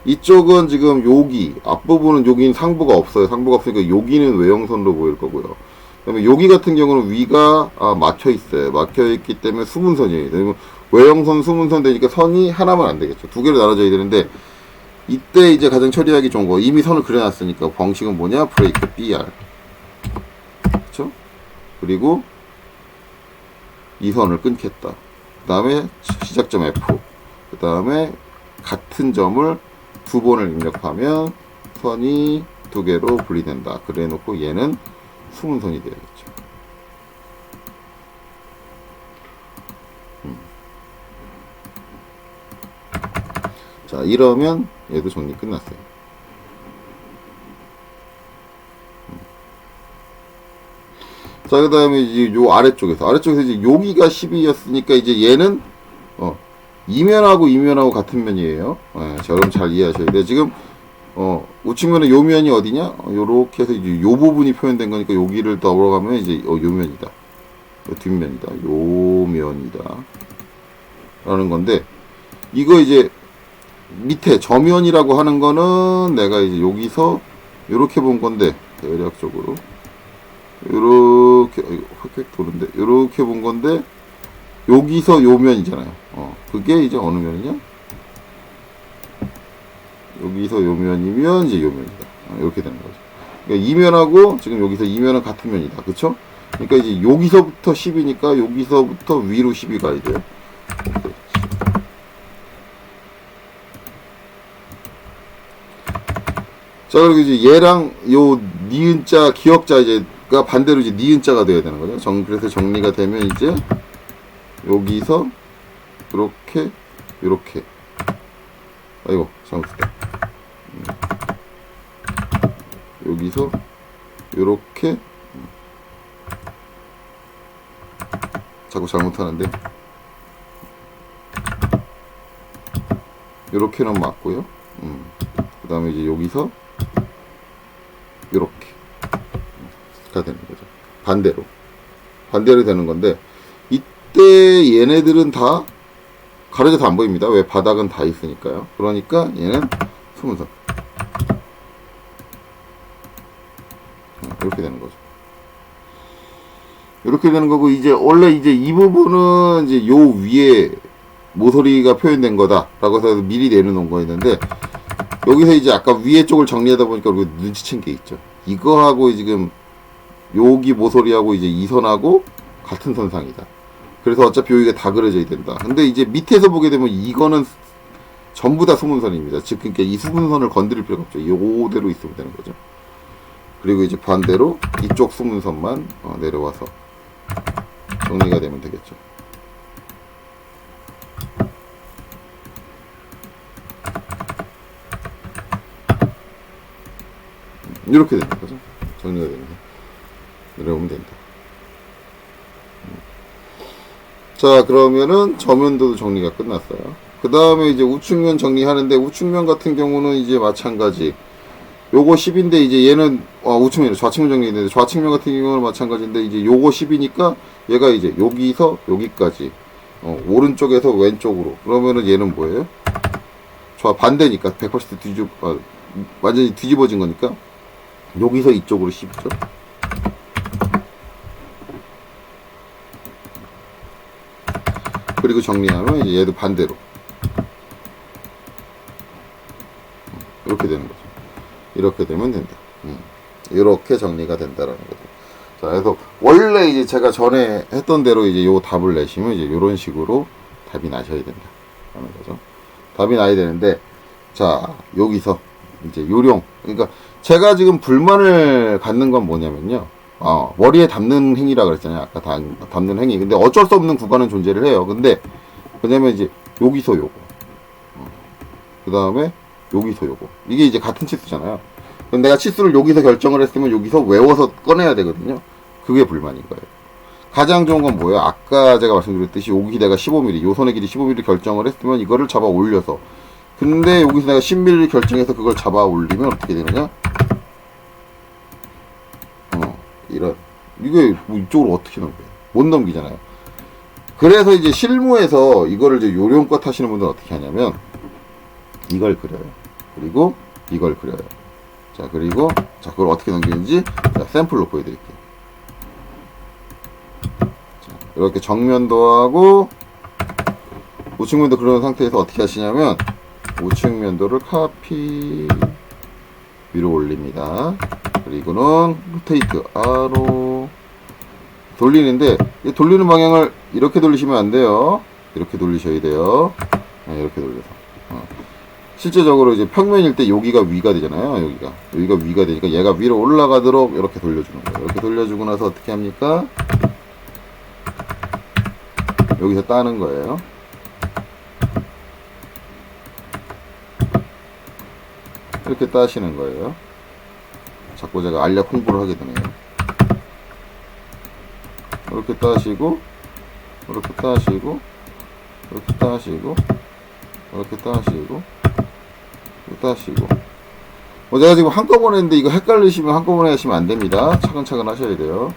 이쪽은 지금 여기 앞부분은 여기는 상부가 없어요. 상부가 없으니까 여기는 외형선으로 보일 거고요. 그다음에 여기 같은 경우는 위가 막혀 있어요. 막혀 있기 때문에 수문선이에요. 외형선, 수문선 되니까 선이 하나만 안 되겠죠. 두 개로 나눠져야 되는데 이때 이제 가장 처리하기 좋은 거 이미 선을 그려놨으니까 방식은 뭐냐? 브레이크 BR. 그렇죠? 그리고 이 선을 끊겠다. 그 다음에 시작점 F. 그 다음에 같은 점을 두 번을 입력하면 선이 두 개로 분리된다. 그래 놓고 얘는 수문선이 되어야겠죠. 자, 이러면 얘도 정리 끝났어요. 자, 그 다음에 이제 요 아래쪽에서 이제 여기가 12였으니까 이제 얘는 이면하고 이면하고 같은 면이에요. 자, 그럼 잘 이해하셔야 돼요. 지금 우측면에 요 면이 어디냐? 요렇게 해서 이제 요 부분이 표현된 거니까 여기를 더불어가면 이제 요 면이다. 요 뒷면이다. 요 면이다. 라는 건데 이거 이제 밑에 저면이라고 하는 거는 내가 이제 여기서 요렇게 본 건데, 대략적으로 요렇게 확 도는데 요렇게 본 건데, 여기서 요 면이잖아요. 그게 이제 어느 면이냐? 여기서 요 면이면 이제 요 면이다. 이렇게 되는 거죠. 그러니까 이 면하고 지금 여기서 이 면은 같은 면이다. 그쵸? 그러니까 이제 여기서부터 10이니까 여기서부터 위로 10이 가야 돼요. 자, 그리고 이제 얘랑 요 니은자 기억자 이제가 반대로 이제 니은자가 돼야 되는 거죠. 그래서 정리가 되면 이제 여기서 이렇게 이렇게, 아이고 잘못했다. 여기서 이렇게, 자꾸 잘못하는데, 이렇게는 맞고요. 그 다음에 이제 여기서 이렇게가 되는 거죠. 반대로 되는 건데, 이때 얘네들은 다 가려져서 안 보입니다. 왜? 바닥은 다 있으니까요. 그러니까 얘는 수문선 이렇게 되는 거죠. 이렇게 되는 거고, 이제 원래 이제 이 부분은 이제 요 위에 모서리가 표현된 거다라고 해서 미리 내려놓은 거였는데, 여기서 이제 아까 위에 쪽을 정리하다 보니까 우리가 눈치챈 게 있죠. 이거하고 지금 여기 모서리하고 이제 이 선하고 같은 선상이다. 그래서 어차피 여기가 다 그려져야 된다. 근데 이제 밑에서 보게 되면 이거는 전부 다 수문선입니다. 즉, 그러니까 이 수문선을 건드릴 필요가 없죠. 이대로 있으면 되는 거죠. 그리고 이제 반대로 이쪽 수문선만 내려와서 정리가 되면 되겠죠. 이렇게 되는 거죠. 정리가 되면 내려오면 된다. 자, 그러면은 저면도도 정리가 끝났어요. 그 다음에 이제 우측면 정리하는데, 우측면 같은 경우는 이제 마찬가지. 요거 10인데 이제 얘는 우측면, 좌측면 정리했는데, 좌측면 같은 경우는 마찬가지인데, 이제 요거 10이니까 얘가 이제 여기서 여기까지 오른쪽에서 왼쪽으로. 그러면은 얘는 뭐예요? 반대니까 180도 완전히 뒤집어진 거니까 여기서 이쪽으로 10죠. 그리고 정리하면 이제 얘도 반대로 이렇게 되는 거죠. 이렇게 되면 된다. 이렇게 정리가 된다라는 거죠. 자, 그래서 원래 이제 제가 전에 했던 대로 이제 요 답을 내시면 이제 요런 식으로 답이 나셔야 된다 라는 거죠. 답이 나야 되는데, 자, 여기서 이제 요령, 그러니까 제가 지금 불만을 갖는 건 뭐냐면요, 머리에 담는 행위라 그랬잖아요. 아까 담는 행위. 근데 어쩔 수 없는 구간은 존재를 해요. 근데 왜냐면 이제 여기서 요거, 그 다음에 여기서 요거, 이게 이제 같은 치수잖아요. 근데 내가 치수를 여기서 결정을 했으면 여기서 외워서 꺼내야 되거든요. 그게 불만인 거예요. 가장 좋은 건 뭐예요? 아까 제가 말씀드렸듯이 여기 내가 15mm, 요 선의 길이 15mm 결정을 했으면 이거를 잡아 올려서, 근데 여기서 내가 10mm 결정해서 그걸 잡아 올리면 어떻게 되느냐? 이런, 이게 뭐 이쪽으로 어떻게 넘겨요? 못 넘기잖아요. 그래서 이제 실무에서 이거를 이제 요령껏 하시는 분들은 어떻게 하냐면, 이걸 그려요. 그리고 이걸 그려요. 자, 그리고 자, 그걸 어떻게 넘기는지 자, 샘플로 보여드릴게요. 자, 이렇게 정면도 하고 우측면도 그런 상태에서 어떻게 하시냐면, 우측면도를 카피 위로 올립니다. 그리고는 로테이트 R로 돌리는데, 이 돌리는 방향을 이렇게 돌리시면 안 돼요. 이렇게 돌리셔야 돼요. 이렇게 돌려서. 실제적으로 이제 평면일 때 여기가 위가 되잖아요. 여기가 위가 되니까 얘가 위로 올라가도록 이렇게 돌려주는 거예요. 이렇게 돌려주고 나서 어떻게 합니까? 여기서 따는 거예요. 이렇게 따시는 거예요. 자꾸 제가 알약 홍보를 하게 되네요. 이렇게 따시고, 이렇게 따시고, 이렇게 따시고, 이렇게 따시고, 이렇게 따시고. 제가 지금 한꺼번에 했는데 이거 헷갈리시면 한꺼번에 하시면 안 됩니다. 차근차근 하셔야 돼요.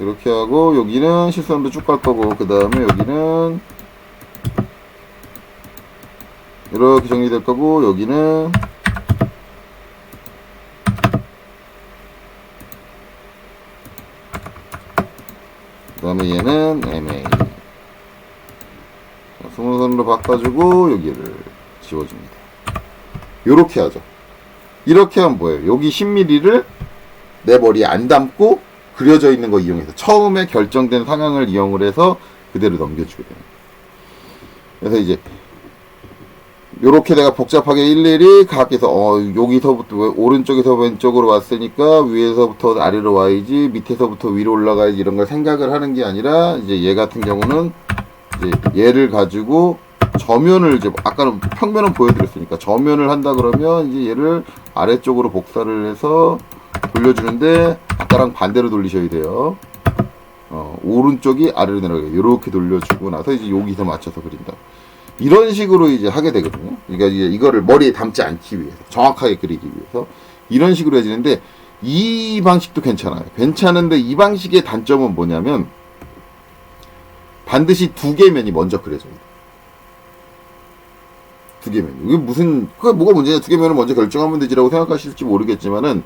이렇게 하고 여기는 실선으로 쭉 갈 거고 그 다음에 여기는 이렇게 정리될 거고 여기는 그 다음에 얘는 MA 스무선으로 바꿔주고 여기를 지워줍니다. 요렇게 하죠. 이렇게 하면 뭐예요? 여기 10mm를 내 머리에 안 담고 그려져 있는 거 이용해서 처음에 결정된 상황을 이용을 해서 그대로 넘겨주게 됩니다. 그래서 이제 요렇게 내가 복잡하게 일일이 각에서 여기서부터 오른쪽에서 왼쪽으로 왔으니까 위에서부터 아래로 와야지 밑에서부터 위로 올라가야지 이런 걸 생각을 하는 게 아니라 이제 얘 같은 경우는 이제 얘를 가지고 저면을 이제 아까는 평면은 보여드렸으니까 저면을 한다 그러면 이제 얘를 아래쪽으로 복사를 해서 돌려주는데 아까랑 반대로 돌리셔야 돼요. 오른쪽이 아래로 내려가게 이렇게 돌려주고 나서 이제 여기서 맞춰서 그린다. 이런 식으로 이제 하게 되거든요. 그러니까 이제 이거를 머리에 담지 않기 위해서 정확하게 그리기 위해서 이런 식으로 해지는데 이 방식도 괜찮아요. 괜찮은데 이 방식의 단점은 뭐냐면 반드시 두 개의 면이 먼저 그려져요. 두 개의 면. 이게 무슨 그게 뭐가 문제냐? 두 개의 면을 먼저 결정하면 되지라고 생각하실지 모르겠지만은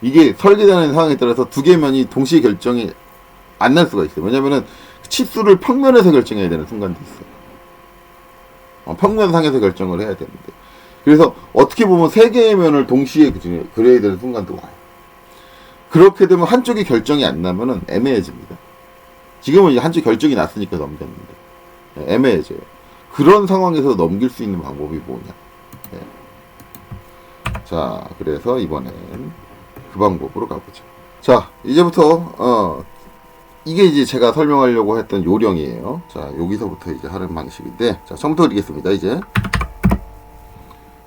이게 설계되는 상황에 따라서 두 개의 면이 동시에 결정이 안 날 수가 있어요. 왜냐면은 치수를 평면에서 결정해야 되는 순간도 있어요. 평면상에서 결정을 해야 되는데 그래서 어떻게 보면 세 개의 면을 동시에 그려야 되는 순간도 와요. 그렇게 되면 한쪽이 결정이 안 나면은 애매해집니다. 지금은 이제 한쪽 결정이 났으니까 넘겼는데 애매해져요. 그런 상황에서 넘길 수 있는 방법이 뭐냐? 네. 자, 그래서 이번엔 그 방법으로 가보죠. 자, 이제부터 이게 이제 제가 설명하려고 했던 요령이에요. 자, 여기서부터 이제 하는 방식인데, 자, 처음부터 그리겠습니다, 이제.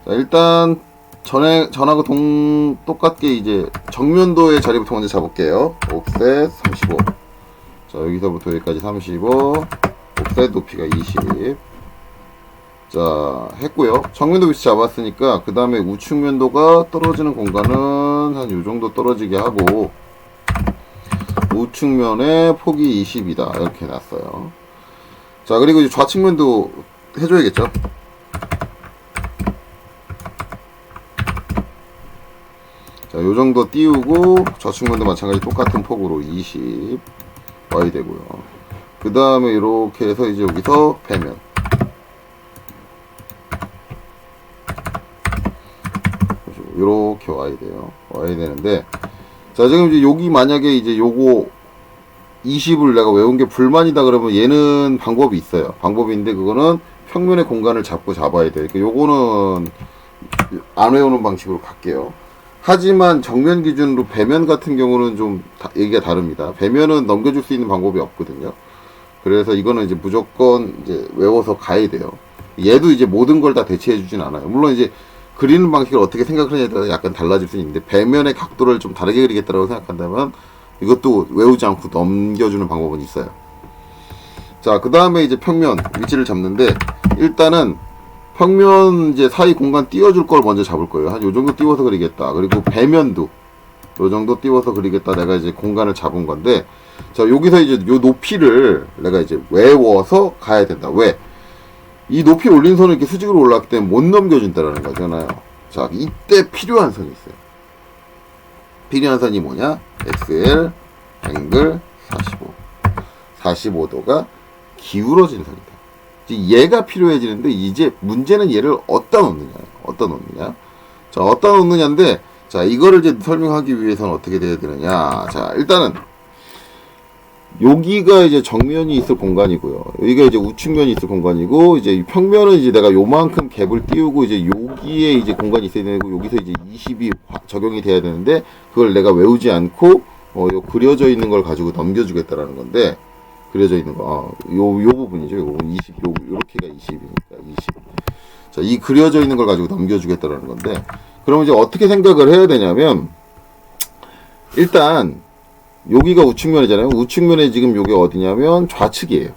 자, 일단, 전하고 똑같게 이제 정면도의 자리부터 먼저 잡을게요. 옵셋 35. 자, 여기서부터 여기까지 35. 옵셋 높이가 20. 자, 했고요. 정면도 위치 잡았으니까, 그 다음에 우측면도가 떨어지는 공간은 한 요 정도 떨어지게 하고, 우측면의 폭이 20이다. 이렇게 놨어요. 자, 그리고 이제 좌측면도 해줘야겠죠. 자, 요 정도 띄우고, 좌측면도 마찬가지 똑같은 폭으로 20 와야 되고요. 그 다음에 이렇게 해서 이제 여기서 배면. 이렇게 와야 돼요. 와야 되는데, 자, 지금 이제 여기 만약에 이제 요거 20을 내가 외운 게 불만이다 그러면 얘는 방법이 있어요. 방법이 있는데 그거는 평면의 공간을 잡아야 돼요. 그러니까 요거는 안 외우는 방식으로 갈게요. 하지만 정면 기준으로 배면 같은 경우는 좀 얘기가 다릅니다. 배면은 넘겨줄 수 있는 방법이 없거든요. 그래서 이거는 이제 무조건 이제 외워서 가야 돼요. 얘도 이제 모든 걸 다 대체해 주진 않아요. 물론 이제 그리는 방식을 어떻게 생각을 하냐에 따라 약간 달라질 수 있는데 배면의 각도를 좀 다르게 그리겠다고 생각한다면 이것도 외우지 않고 넘겨주는 방법은 있어요. 자, 그 다음에 이제 평면 위치를 잡는데 일단은 평면 이제 사이 공간 띄워줄 걸 먼저 잡을 거예요. 한 요 정도 띄워서 그리겠다. 그리고 배면도 요 정도 띄워서 그리겠다. 내가 이제 공간을 잡은 건데 자, 여기서 이제 요 높이를 내가 이제 외워서 가야 된다. 왜? 이 높이 올린 선을 이렇게 수직으로 올라갔기 때문에 못 넘겨준다라는 거잖아요. 자, 이때 필요한 선이 있어요. 필요한 선이 뭐냐? XL 앵글 45도가 기울어진 선이다. 이제 얘가 필요해지는데 이제 문제는 얘를 어디다 놓느냐. 자, 어디다 놓느냐인데 자, 이거를 이제 설명하기 위해서는 어떻게 돼야 되느냐. 자, 일단은 여기가 이제 정면이 있을 공간이고요. 여기가 이제 우측면이 있을 공간이고, 이제 평면은 이제 내가 요만큼 갭을 띄우고, 이제 여기에 이제 공간이 있어야 되고, 여기서 이제 20이 적용이 돼야 되는데, 그걸 내가 외우지 않고, 요 그려져 있는 걸 가지고 넘겨주겠다라는 건데, 그려져 있는 거, 요 부분이죠. 요 부분 20, 요렇게가 20이니까, 20. 자, 이 그려져 있는 걸 가지고 넘겨주겠다라는 건데, 그럼 이제 어떻게 생각을 해야 되냐면, 일단, 여기가 우측면이잖아요. 우측면에 지금 요게 어디냐면 좌측이에요.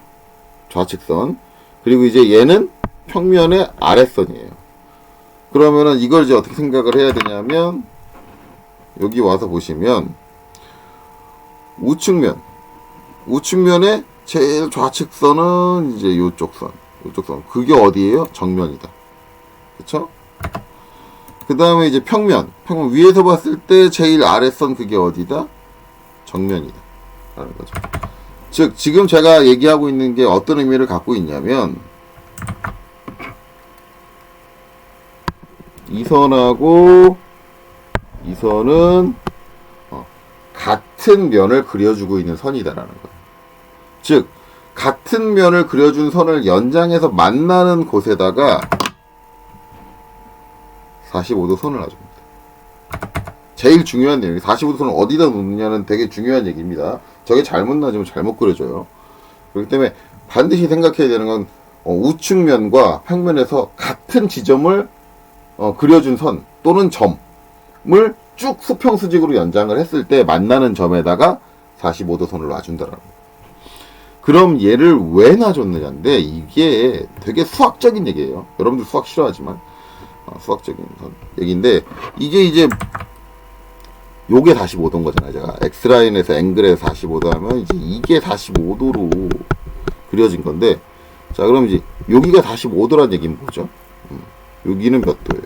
좌측선. 그리고 이제 얘는 평면의 아랫선이에요. 그러면은 이걸 이제 어떻게 생각을 해야 되냐면 여기 와서 보시면 우측면 우측면의 제일 좌측선은 이제 요쪽 선. 그게 어디예요? 정면이다. 그쵸? 그 다음에 이제 평면 위에서 봤을 때 제일 아랫선 그게 어디다? 정면이다. 라는 거죠. 즉, 지금 제가 얘기하고 있는 게 어떤 의미를 갖고 있냐면, 이 선하고 이 선은 같은 면을 그려주고 있는 선이다라는 거예요. 즉, 같은 면을 그려준 선을 연장해서 만나는 곳에다가 45도 선을 놔줍니다. 제일 중요한 내용이 45도 선을 어디다 놓느냐는 되게 중요한 얘기입니다. 저게 잘못 놔주면 잘못 그려져요. 그렇기 때문에 반드시 생각해야 되는 건 우측면과 평면에서 같은 지점을 그려준 선 또는 점을 쭉 수평수직으로 연장을 했을 때 만나는 점에다가 45도 선을 놔준다라는 거예요. 그럼 얘를 왜 놔줬느냐인데 이게 되게 수학적인 얘기예요. 여러분들 수학 싫어하지만 수학적인 얘기인데 이게 이제 요게 45도인 거잖아요. 제가 X라인에서 앵글에서 45도 하면 이제 이게 45도로 그려진 건데 자 그럼 이제 여기가 45도란 얘기는 뭐죠? 여기는 몇 도예요?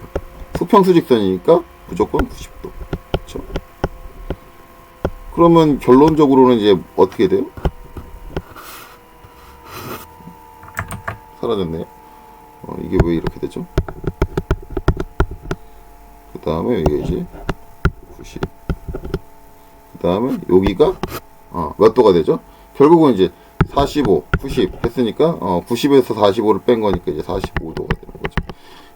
수평수직선이니까 무조건 90도. 그렇죠? 그러면 결론적으로는 이제 어떻게 돼요? 사라졌네요. 이게 왜 이렇게 되죠? 그 다음에 이게 이제 90. 그 다음에 여기가 몇 도가 되죠? 결국은 이제 45, 90 했으니까 90에서 45를 뺀 거니까 이제 45도가 되는 거죠.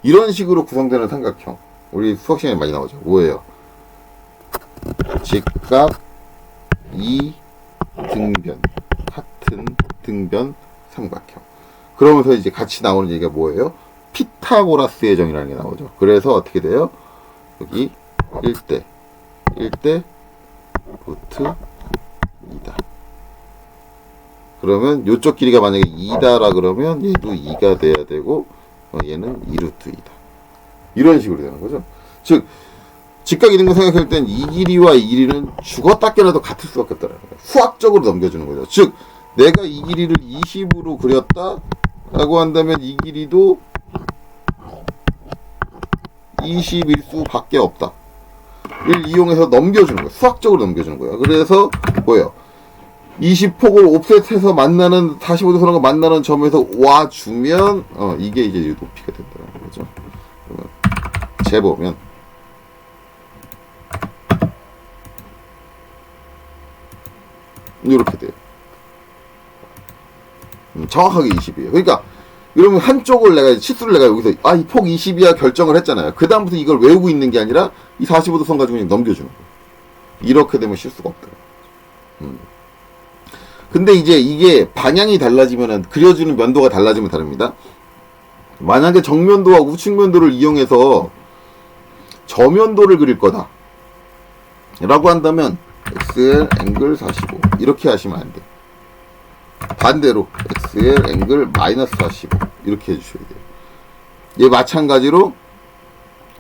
이런 식으로 구성되는 삼각형. 우리 수학 시간에 많이 나오죠. 뭐예요? 직각, 등변, 같은 등변 삼각형. 그러면서 이제 같이 나오는 얘기가 뭐예요? 피타고라스의 정이라는 게 나오죠. 그래서 어떻게 돼요? 여기 1대 루트 2다. 그러면 요쪽 길이가 만약에 2다라 그러면 얘도 2가 돼야 되고 얘는 2루트 2다. 이런 식으로 되는 거죠. 즉 직각 이등분 생각할 땐 이 길이와 이 길이는 죽었다 깨라도 같을 수밖에 없다는 거예요. 수학적으로 넘겨주는 거죠. 즉 내가 이 길이를 20으로 그렸다 라고 한다면 이 길이도 20일 수밖에 없다. 를 이용해서 넘겨주는 거예요. 수학적으로 넘겨주는 거예요. 그래서 뭐예요? 20폭을 옵셋해서 만나는 45도 선하고 만나는 점에서 와주면 이게 이제 높이가 된다는 거죠. 그러면 재보면 이렇게 돼요. 정확하게 20이에요. 그러니까 여러분 한쪽을 내가 치수를 내가 여기서 이 폭 20이야 결정을 했잖아요. 그 다음부터 이걸 외우고 있는 게 아니라 이 45도 선 가지고 그냥 넘겨주는 거예요. 이렇게 되면 실수가 없더라고요. 근데 이제 이게 방향이 달라지면은 그려주는 면도가 달라지면 다릅니다. 만약에 정면도와 우측면도를 이용해서 저면도를 그릴 거다 라고 한다면 XL 앵글 45 이렇게 하시면 안 돼요. 반대로 XL 앵글 마이너스 45 이렇게 해주셔야 돼요. 얘 마찬가지로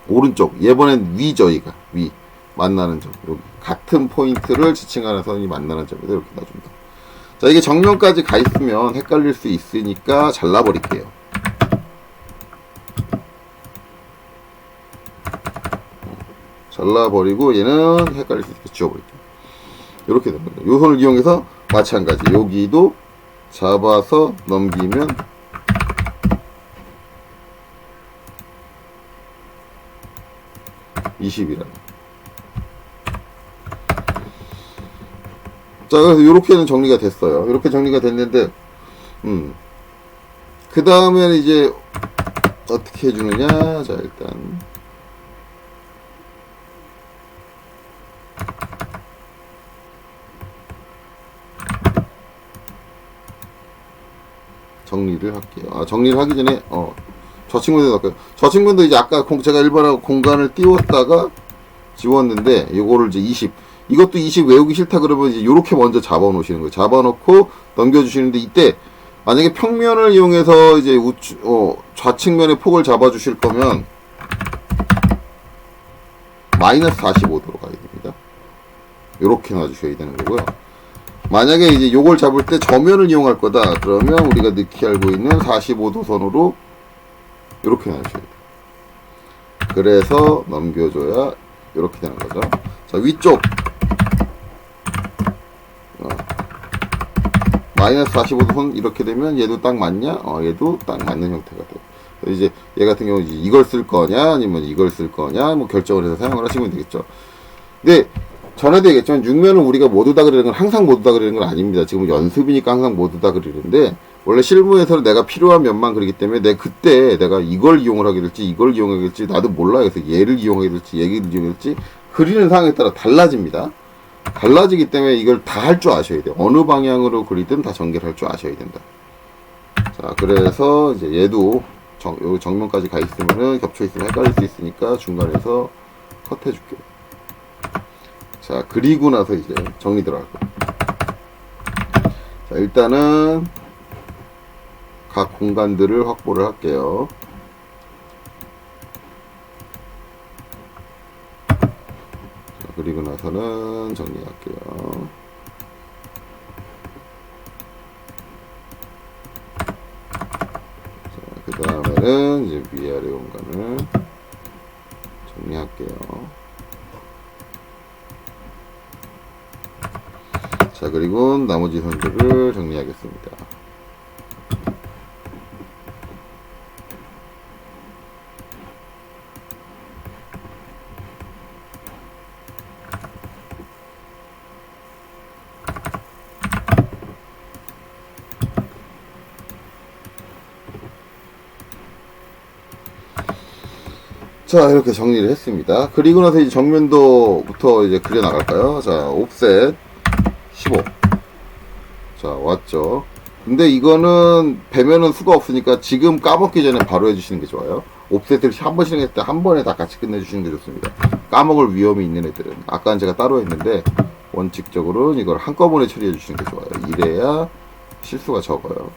오른쪽 얘번엔 위죠. 얘가 위 만나는 점 여기 같은 포인트를 지칭하는 선이 만나는 점에서 이렇게 놔준다. 자 이게 정면까지 가 있으면 헷갈릴 수 있으니까 잘라버릴게요. 잘라버리고 얘는 헷갈릴 수 있게 지워버릴게요. 이렇게 되는 거예요. 요 선을 이용해서 마찬가지 여기도 잡아서 넘기면 (20이라는) 자 그래서 이렇게는 정리가 됐어요. 이렇게 정리가 됐는데 그 다음에는 이제 어떻게 해주느냐. 자 일단 정리를 할게요. 정리를 하기 전에 저 친구도 할까요? 저 친구도 이제 아까 제가 일반하고 공간을 띄웠다가 지웠는데 요거를 이제 20 이것도 20 외우기 싫다 그러면 이제 요렇게 먼저 잡아 놓으시는 거예요. 잡아 놓고 넘겨 주시는데 이때 만약에 평면을 이용해서 이제 좌측면의 폭을 잡아 주실 거면 마이너스 45도로 가야 됩니다. 요렇게 놔 주셔야 되는 거고요. 만약에 이제 요걸 잡을 때 저면을 이용할 거다. 그러면 우리가 넣기 알고 있는 45도 선으로 이렇게 나눠줘야 돼. 그래서 넘겨줘야 이렇게 되는 거죠. 자, 위쪽 마이너스 45도 선 이렇게 되면 얘도 딱 맞냐? 얘도 딱 맞는 형태가 돼. 이제 얘 같은 경우 이걸 쓸 거냐 아니면 이걸 쓸 거냐 뭐 결정을 해서 사용을 하시면 되겠죠. 근데 전에도 얘기했지만 6면을 우리가 모두 다 그리는 건 항상 모두 다 그리는 건 아닙니다. 지금 연습이니까 항상 모두 다 그리는데 원래 실무에서는 내가 필요한 면만 그리기 때문에 그때 내가 이걸 이용을 하게 될지 이걸 이용하게 될지 나도 몰라. 그래서 얘를 이용하게 될지 얘를 이용하게 될지 그리는 상황에 따라 달라집니다. 달라지기 때문에 이걸 다 할 줄 아셔야 돼요. 어느 방향으로 그리든 다 전개를 할 줄 아셔야 된다. 자, 그래서 이제 얘도 요 정면까지 가 있으면은 겹쳐 있으면 헷갈릴 수 있으니까 중간에서 컷 해줄게요. 자, 그리고 나서 이제 정리 들어갈 거예요. 자, 일단은 각 공간들을 확보를 할게요. 자, 그리고 나서는 정리할게요. 자, 그 다음에는 이제 위아래 공간을 정리할게요. 자, 그리고 나머지 선들을 정리하겠습니다. 자, 이렇게 정리를 했습니다. 그리고 나서 이제 정면도부터 이제 그려 나갈까요? 자, 옵셋 15. 자, 왔죠. 근데 이거는 배면은 수가 없으니까 지금 까먹기 전에 바로 해주시는 게 좋아요. 옵셋을 한 번 실행했을 때 한 번에 다 같이 끝내주시는 게 좋습니다. 까먹을 위험이 있는 애들은. 아까는 제가 따로 했는데 원칙적으로는 이걸 한꺼번에 처리해 주시는 게 좋아요. 이래야 실수가 적어요.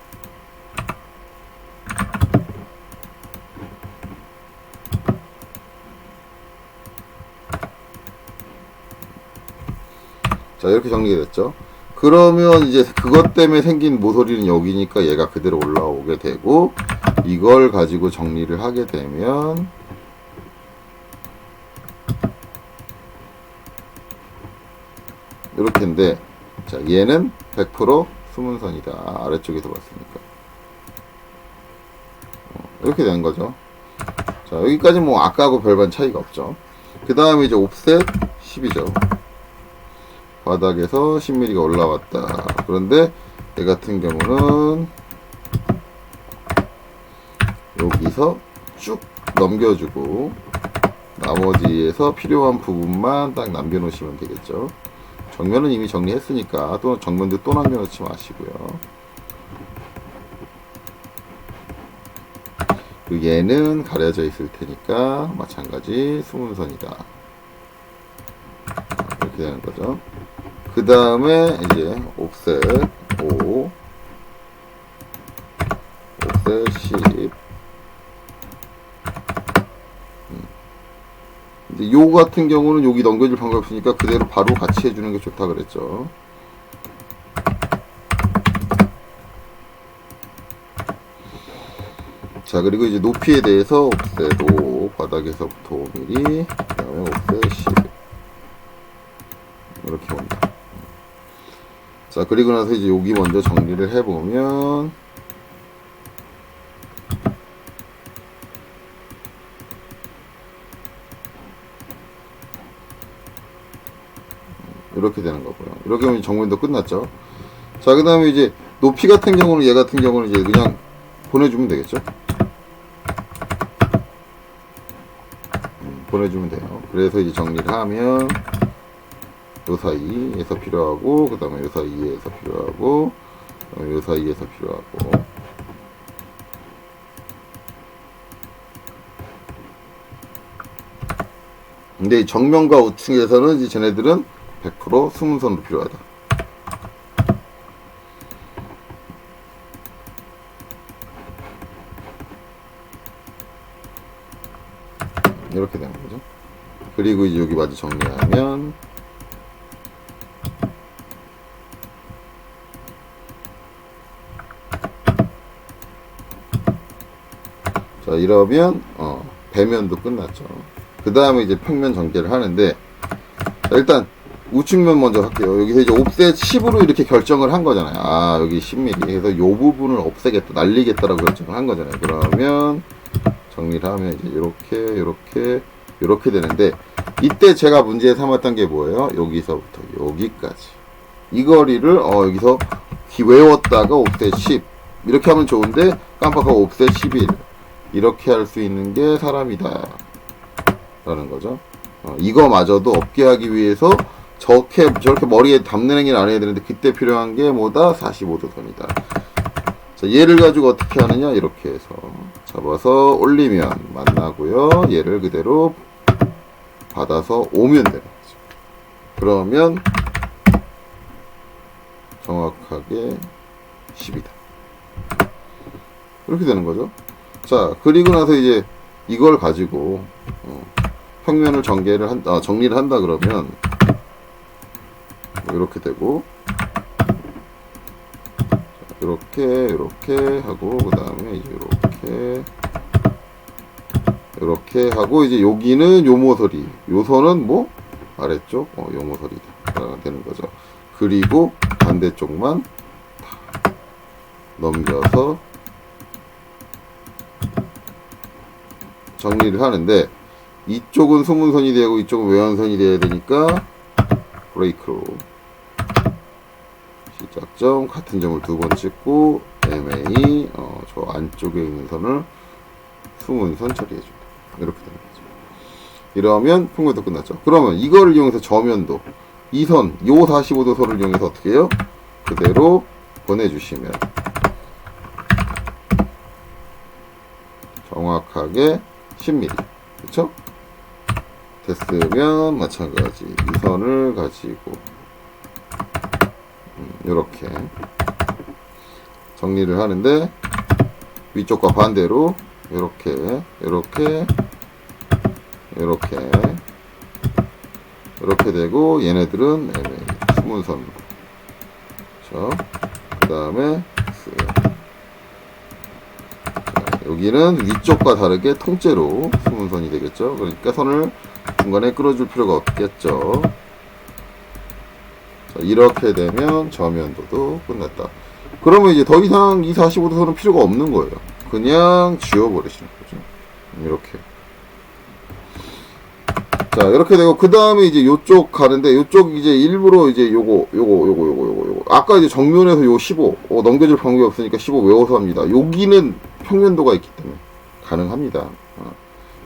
자, 이렇게 정리가 됐죠. 그러면 이제 그것 때문에 생긴 모서리는 여기니까 얘가 그대로 올라오게 되고, 이걸 가지고 정리를 하게 되면 이렇게인데, 자, 얘는 100% 수문선이다. 아래쪽에 들어갔으니까 이렇게 되는 거죠. 자, 여기까지 뭐 아까하고 별반 차이가 없죠. 그 다음에 이제 옵셋 10이죠. 바닥에서 10mm가 올라왔다. 그런데 얘 같은 경우는 여기서 쭉 넘겨주고 나머지에서 필요한 부분만 딱 남겨놓으시면 되겠죠. 정면은 이미 정리했으니까 또 정면도 또 남겨놓지 마시고요. 그리고 얘는 가려져 있을 테니까 마찬가지 수문선이다. 이렇게 되는 거죠. 그 다음에 이제 옵셋 5, 옵셋 10. 근데 요 같은 경우는 여기 넘겨줄 방법이 없으니까 그대로 바로 같이 해주는 게 좋다 그랬죠. 자, 그리고 이제 높이에 대해서 옵셋 5, 바닥에서부터 5mm, 그 다음에 옵셋 10. 이렇게 온다. 자, 그리고 나서 이제 여기 먼저 정리를 해보면, 이렇게 되는 거고요. 이렇게 하면 정면도 끝났죠. 자, 그 다음에 이제 높이 같은 경우는 얘 같은 경우는 이제 그냥 보내주면 되겠죠. 보내주면 돼요. 그래서 이제 정리를 하면 요 사이에서 필요하고, 그 다음에 요 사이에서 필요하고, 요 사이에서 필요하고. 근데 이 정면과 우측에서는 이제 쟤네들은 100% 수문선으로 필요하다. 이렇게 되는 거죠. 그리고 이제 여기 마저 정리하면 자, 이러면 배면도 끝났죠. 그 다음에 이제 평면 전개를 하는데, 자, 일단 우측면 먼저 할게요. 여기서 이제 옵셋 10으로 이렇게 결정을 한 거잖아요. 아, 여기 10mm. 그래서 요 부분을 없애겠다, 날리겠다라고 결정을 한 거잖아요. 그러면 정리를 하면 이제 이렇게 되는데, 이때 제가 문제 삼았던 게 뭐예요? 여기서부터 여기까지. 이 거리를 여기서 외웠다가 옵셋 10 이렇게 하면 좋은데 깜빡하고 옵셋 11 이렇게 할 수 있는 게 사람이다 라는 거죠. 이거마저도 없게 하기 위해서 저렇게 머리에 담는 행위를 안 해야 되는데, 그때 필요한 게 뭐다? 45도 선이다. 자, 얘를 가지고 어떻게 하느냐? 이렇게 해서 잡아서 올리면 만나고요. 얘를 그대로 받아서 오면 되는 거죠. 그러면 정확하게 10이다. 이렇게 되는 거죠. 자, 그리고 나서 이제 이걸 가지고 평면을 정리를 한다 그러면 이렇게 되고, 이렇게 하고, 그 다음에 이제 이렇게 하고, 이제 여기는 요 모서리, 요 선은 뭐 아래쪽 요 모서리다 되는 거죠. 그리고 반대쪽만 다 넘겨서 정리를 하는데, 이쪽은 수문선이 되고 이쪽은 외연선이 돼야 되니까 브레이크로 시작점 같은 점을 두 번 찍고 MA 저 안쪽에 있는 선을 수문선 처리해줍니다. 이렇게 되는 거죠. 이러면 평면도 끝났죠. 그러면 이거를 이용해서 저면도 이 선, 요 45도 선을 이용해서 어떻게 해요? 그대로 보내주시면 정확하게 10mm. 그쵸? 됐으면 마찬가지 이 선을 가지고 이렇게 정리를 하는데, 위쪽과 반대로 이렇게 되고, 얘네들은 수문선으로. 그 다음에 여기는 위쪽과 다르게 통째로 수문선이 되겠죠. 그러니까 선을 중간에 끌어줄 필요가 없겠죠. 자, 이렇게 되면 저면도도 끝났다. 그러면 이제 더 이상 이 45도 선은 필요가 없는 거예요. 그냥 지워버리시는 거죠. 이렇게. 자, 이렇게 되고, 그 다음에 이제 요쪽 가는데, 요쪽 이제 일부러 이제 요거. 아까 이제 정면에서 요 15, 넘겨줄 방법이 없으니까 15 외워서 합니다. 여기는 평면도가 있기 때문에 가능합니다.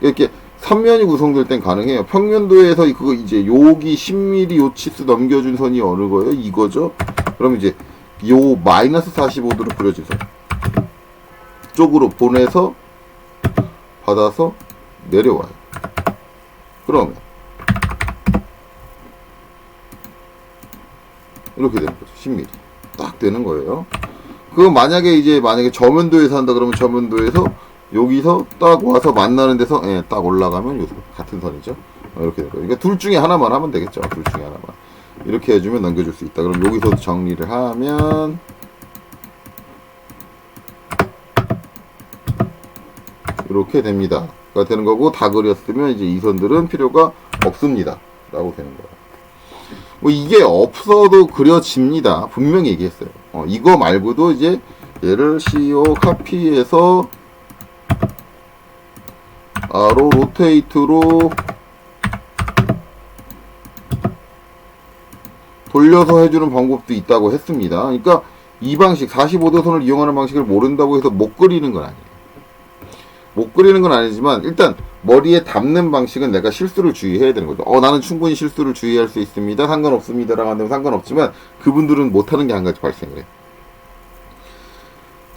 이렇게 3면이 구성될 땐 가능해요. 평면도에서 그거 이제 여기 10mm 요 치수 넘겨준 선이 어느 거예요? 이거죠? 그럼 이제 요 마이너스 45도로 그려진 선 쪽으로 보내서 받아서 내려와요. 그러면 이렇게 되는 거죠. 10mm 딱 되는 거예요. 그거 만약에 저면도에서 한다 그러면 저면도에서 여기서 딱 와서 만나는 데서 딱 올라가면 요 같은 선이죠. 이렇게 되는 거예요. 그러니까 둘 중에 하나만 하면 되겠죠. 둘 중에 하나만 이렇게 해주면 넘겨줄 수 있다. 그럼 여기서 정리를 하면 이렇게 됩니다. 가 되는 거고, 다 그렸으면 이제 이 선들은 필요가 없습니다. 라고 되는 거예요. 뭐 이게 없어도 그려집니다. 분명히 얘기했어요. 이거 말고도 이제 얘를 CO 카피해서 아로 로테이트로 돌려서 해주는 방법도 있다고 했습니다. 그러니까 이 방식 45도 선을 이용하는 방식을 모른다고 해서 못 그리는 건 아니에요. 못 그리는 건 아니지만 일단 머리에 담는 방식은 내가 실수를 주의해야 되는 거죠. 나는 충분히 실수를 주의할 수 있습니다. 상관없습니다. 라고 한다면 상관없지만 그분들은 못하는 게 한 가지 발생을 해요.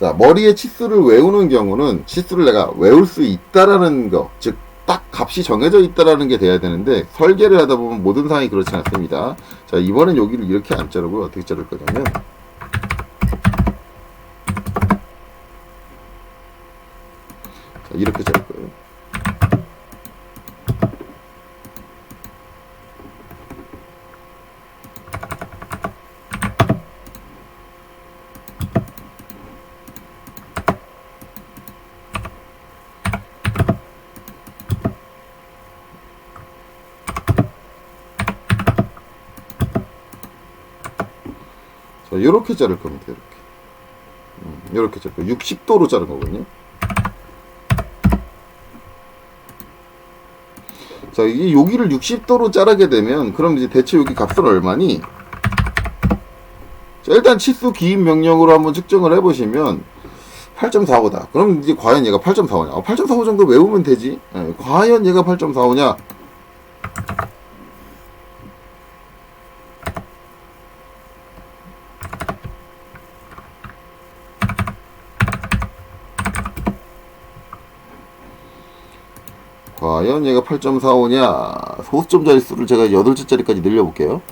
자, 머리에 치수를 외우는 경우는 치수를 내가 외울 수 있다라는 거, 즉 딱 값이 정해져 있다라는 게 돼야 되는데, 설계를 하다 보면 모든 상황이 그렇지 않습니다. 자, 이번엔 여기를 이렇게 안 자르고 어떻게 자를 거냐면, 자, 이렇게 자를 거예요. 자, 요렇게 자를 겁니다. 이렇게. 이렇게 자를 거예요. 60도로 자른 거거든요. 자, 이 여기를 60도로 자르게 되면, 그럼 이제 대체 여기 값은 얼마니? 자, 일단 치수 기입 명령으로 한번 측정을 해보시면, 8.45다. 그럼 이제 과연 얘가 8.45냐? 8.45 정도 외우면 되지. 과연 얘가 8.45냐? 과연 얘가 8.45냐? 소수점 자릿수를 제가 8자리까지 늘려볼게요.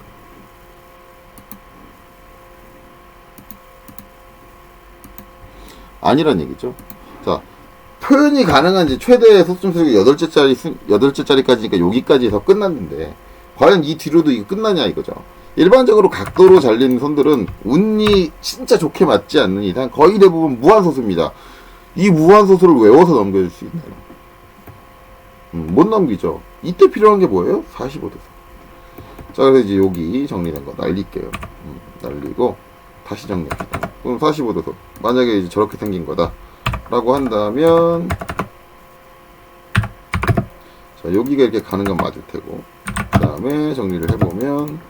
아니란 얘기죠. 자, 표현이 가능한 이제 최대 소수점 수가 8자리까지니까 여기까지 해서 끝났는데, 과연 이 뒤로도 이거 끝나냐 이거죠. 일반적으로 각도로 잘리는 선들은 운이 진짜 좋게 맞지 않는 이상 거의 대부분 무한소수입니다. 이 무한소수를 외워서 넘겨줄 수 있나요? 못 넘기죠. 이때 필요한 게 뭐예요? 45도. 자, 그래서 이제 여기 정리된 거 날릴게요. 날리고 다시 정리합니다. 그럼 45도. 만약에 이제 저렇게 생긴 거다 라고 한다면, 자, 여기가 이렇게 가는 건 맞을 테고, 그 다음에 정리를 해보면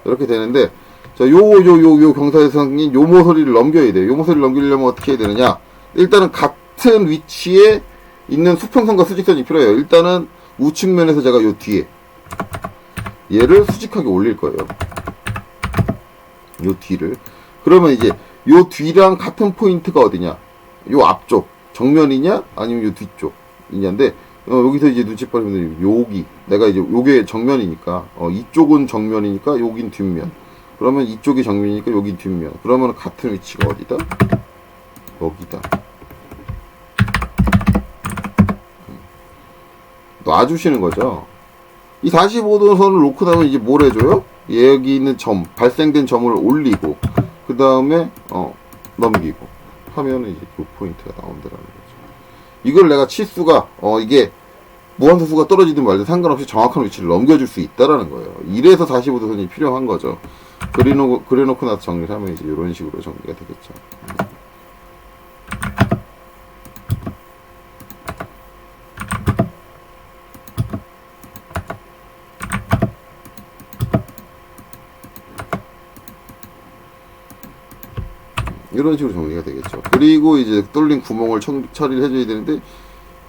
이렇게 되는데, 자, 요 경사에서 생긴 요 모서리를 넘겨야 돼요. 요 모서리를 넘기려면 어떻게 해야 되느냐? 일단은 같은 위치에 있는 수평선과 수직선이 필요해요. 일단은 우측면에서 제가 요 뒤에 얘를 수직하게 올릴 거예요. 요 뒤를. 그러면 이제 요 뒤랑 같은 포인트가 어디냐? 요 앞쪽 정면이냐? 아니면 요 뒤쪽이냐인데, 여기서 이제 눈치 빠르면 여기 내가 이제 요게 정면이니까 이쪽은 정면이니까 여긴 뒷면. 그러면 이쪽이 정면이니까 여긴 뒷면. 그러면 같은 위치가 어디다? 여기다. 놔주시는 거죠. 이 45도 선을 놓고 나면 이제 뭘 해줘요? 여기 있는 점, 발생된 점을 올리고, 그 다음에 넘기고 하면 이제 요 포인트가 나온다라는 거죠. 이걸 내가 치수가 이게 무한소수가 떨어지든 말든 상관없이 정확한 위치를 넘겨줄 수 있다라는 거예요. 이래서 45도 선이 필요한 거죠. 그려놓고 나서 정리를 하면 이제 이런 식으로 정리가 되겠죠. 이런 식으로 정리가 되겠죠. 그리고 이제 뚫린 구멍을 처리를 해줘야 되는데,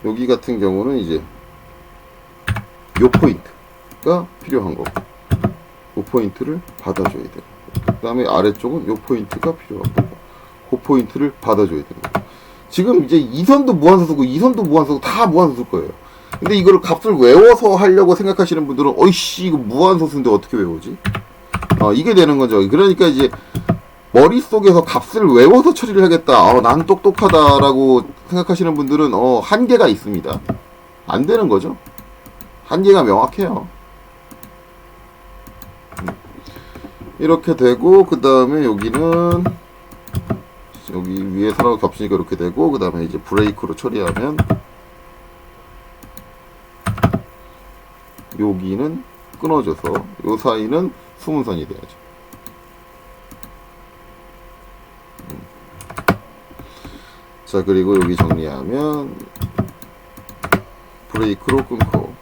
여기 같은 경우는 이제 요 포인트가 필요한 거고, 요 포인트를 받아줘야 돼요. 그 다음에 아래쪽은 요 포인트가 필요한 거고, 그 포인트를 받아줘야 되는 거고. 지금 이제 이 선도 무한소수고 이 선도 무한소수고 다 무한소수일 거예요. 근데 이거를 값을 외워서 하려고 생각하시는 분들은 어이씨 이거 무한소수인데 어떻게 외우지? 이게 되는 거죠. 그러니까 이제 머릿속에서 값을 외워서 처리를 하겠다. 난 똑똑하다라고 생각하시는 분들은 한계가 있습니다. 안 되는 거죠. 한계가 명확해요. 이렇게 되고, 그 다음에 여기는 여기 위에 선하고 겹치니까 이렇게 되고, 그 다음에 이제 브레이크로 처리하면 여기는 끊어져서 요 사이는 수문선이 돼야죠. 자, 그리고 여기 정리하면 브레이크로 끊고,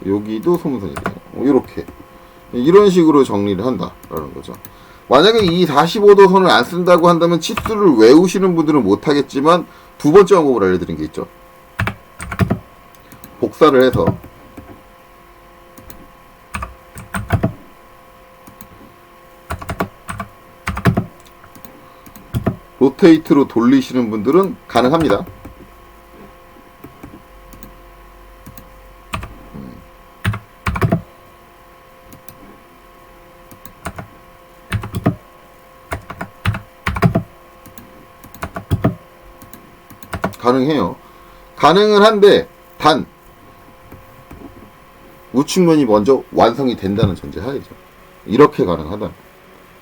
여기도 소문선이 돼요. 이렇게 이런 식으로 정리를 한다라는 거죠. 만약에 이 45도 선을 안 쓴다고 한다면 치수를 외우시는 분들은 못하겠지만, 두 번째 방법을 알려드린 게 있죠. 복사를 해서 로테이트로 돌리시는 분들은 가능합니다. 가능해요. 가능은 한데, 단 우측면이 먼저 완성이 된다는 전제 하에죠. 이렇게 가능하다.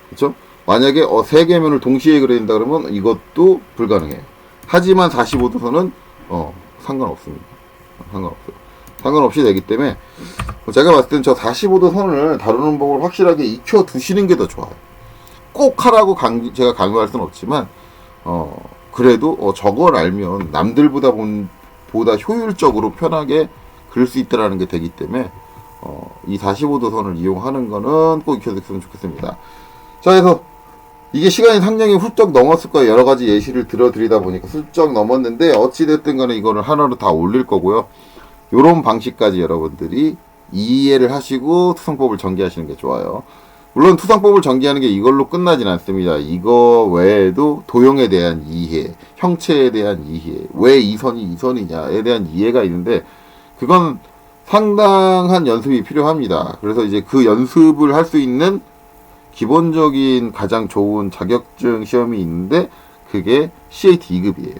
그렇죠? 만약에 3개 면을 동시에 그려야 된다 그러면 이것도 불가능해요. 하지만 45도선은 상관없습니다. 상관없어요. 상관없이 되기 때문에 제가 봤을 땐 저 45도 선을 다루는 법을 확실하게 익혀 두시는 게 더 좋아요. 꼭 하라고 제가 강요할 수는 없지만 그래도 저걸 알면 남들보다 보다 효율적으로 편하게 그릴 수 있다라는 게 되기 때문에 이 45도 선을 이용하는 거는 꼭 익혀뒀으면 좋겠습니다. 자, 그래서 이게 시간이 상당히 훌쩍 넘었을 거예요. 여러 가지 예시를 들어드리다 보니까 훌쩍 넘었는데 어찌됐든 간에 이거는 하나로 다 올릴 거고요. 요런 방식까지 여러분들이 이해를 하시고 투성법을 전개하시는 게 좋아요. 물론 투성법을 전개하는 게 이걸로 끝나진 않습니다. 이거 외에도 도형에 대한 이해, 형체에 대한 이해, 왜 이 선이 이 선이냐에 대한 이해가 있는데 그건 상당한 연습이 필요합니다. 그래서 이제 그 연습을 할 수 있는 기본적인 가장 좋은 자격증 시험이 있는데 그게 CAT 2급이에요.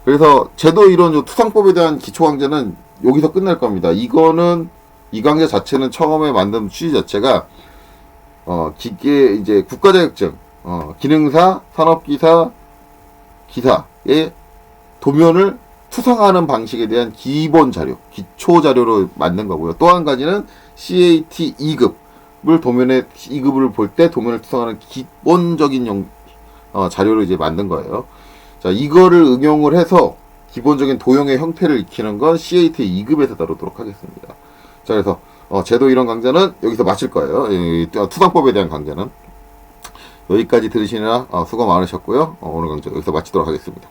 그래서 제도 이론 투성법에 대한 기초 강좌는 여기서 끝날 겁니다. 이거는 이 강좌 자체는 처음에 만든 취지 자체가 기계 이제 국가 자격증 기능사, 산업기사, 기사의 도면을 투성하는 방식에 대한 기본 자료, 기초 자료로 만든 거고요. 또 한 가지는 CAT 2급을 도면에 2급을 볼 때 도면을 투성하는 기본적인 자료로 이제 만든 거예요. 자, 이거를 응용을 해서 기본적인 도형의 형태를 익히는 건 CAT 2급에서 다루도록 하겠습니다. 자, 그래서 제도 이론 강좌는 여기서 마칠 거예요. 투성법에 대한 강좌는 여기까지 들으시느라 수고 많으셨고요. 오늘 강좌 여기서 마치도록 하겠습니다.